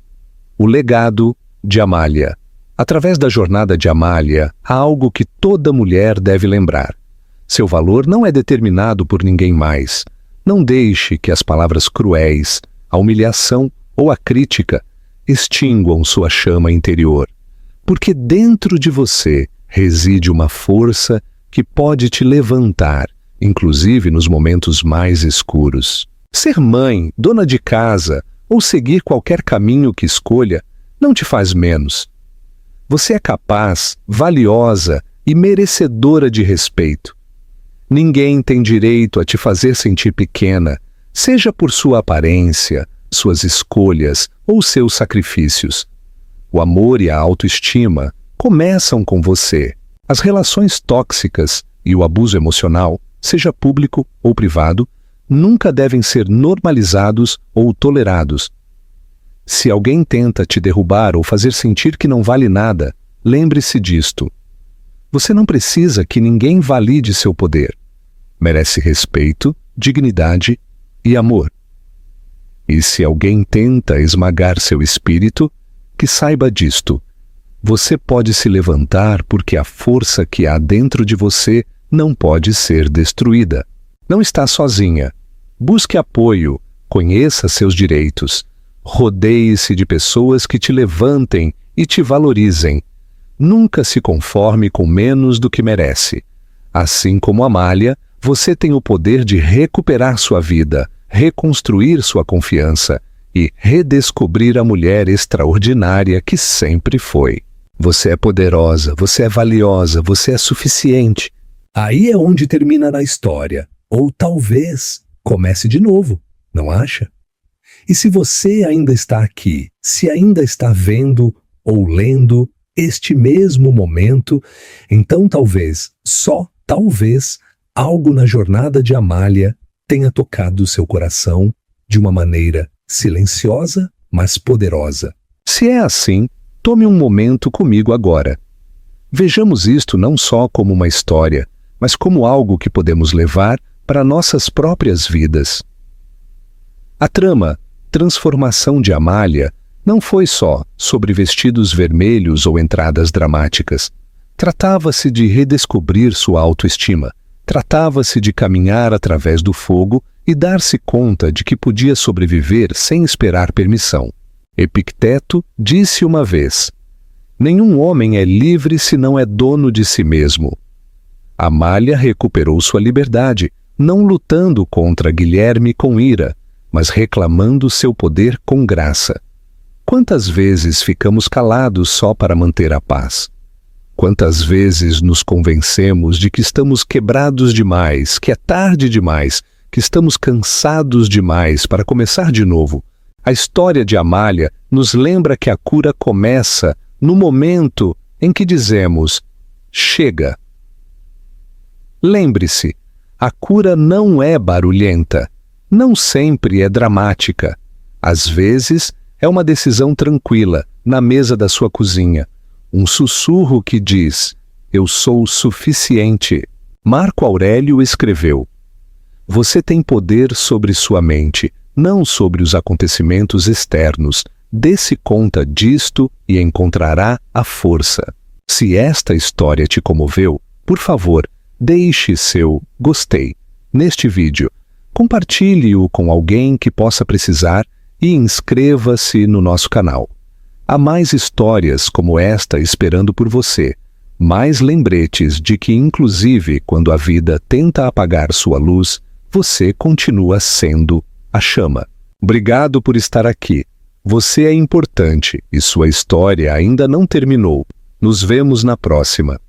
O legado de Amália. Através da jornada de Amália, há algo que toda mulher deve lembrar. Seu valor não é determinado por ninguém mais. Não deixe que as palavras cruéis, a humilhação ou a crítica extinguam sua chama interior, porque dentro de você reside uma força que pode te levantar, inclusive nos momentos mais escuros. Ser mãe, dona de casa ou seguir qualquer caminho que escolha não te faz menos. Você é capaz, valiosa e merecedora de respeito. Ninguém tem direito a te fazer sentir pequena, seja por sua aparência, suas escolhas ou seus sacrifícios. O amor e a autoestima começam com você. As relações tóxicas e o abuso emocional, seja público ou privado, nunca devem ser normalizados ou tolerados. Se alguém tenta te derrubar ou fazer sentir que não vale nada, lembre-se disto. Você não precisa que ninguém valide seu poder. Merece respeito, dignidade e amor. E se alguém tenta esmagar seu espírito, que saiba disto. Você pode se levantar porque a força que há dentro de você não pode ser destruída. Não está sozinha. Busque apoio, conheça seus direitos. Rodeie-se de pessoas que te levantem e te valorizem. Nunca se conforme com menos do que merece. Assim como Amália, você tem o poder de recuperar sua vida, reconstruir sua confiança e redescobrir a mulher extraordinária que sempre foi. Você é poderosa, você é valiosa, você é suficiente. Aí é onde termina a história. Ou talvez comece de novo, não acha? E se você ainda está aqui, se ainda está vendo ou lendo este mesmo momento, então talvez, só talvez, algo na jornada de Amália tenha tocado seu coração de uma maneira silenciosa, mas poderosa. Se é assim, tome um momento comigo agora. Vejamos isto não só como uma história, mas como algo que podemos levar para nossas próprias vidas. A trama Transformação de Amália não foi só sobre vestidos vermelhos ou entradas dramáticas. Tratava-se de redescobrir sua autoestima. Tratava-se de caminhar através do fogo e dar-se conta de que podia sobreviver sem esperar permissão. Epicteto disse uma vez: nenhum homem é livre se não é dono de si mesmo. Amália recuperou sua liberdade, não lutando contra Guilherme com ira, mas reclamando seu poder com graça. Quantas vezes ficamos calados só para manter a paz? Quantas vezes nos convencemos de que estamos quebrados demais, que é tarde demais, que estamos cansados demais para começar de novo, A história de Amália nos lembra que a cura começa no momento em que dizemos: chega. Lembre-se, a cura não é barulhenta, não sempre é dramática. Às vezes, é uma decisão tranquila, na mesa da sua cozinha. Um sussurro que diz: eu sou suficiente. Marco Aurélio escreveu: você tem poder sobre sua mente, não sobre os acontecimentos externos. Dê-se conta disto e encontrará a força. Se esta história te comoveu, por favor, deixe seu gostei neste vídeo. Compartilhe-o com alguém que possa precisar e inscreva-se no nosso canal. Há mais histórias como esta esperando por você. Mais lembretes de que, inclusive, quando a vida tenta apagar sua luz, você continua sendo a chama. Obrigado por estar aqui. Você é importante e sua história ainda não terminou. Nos vemos na próxima.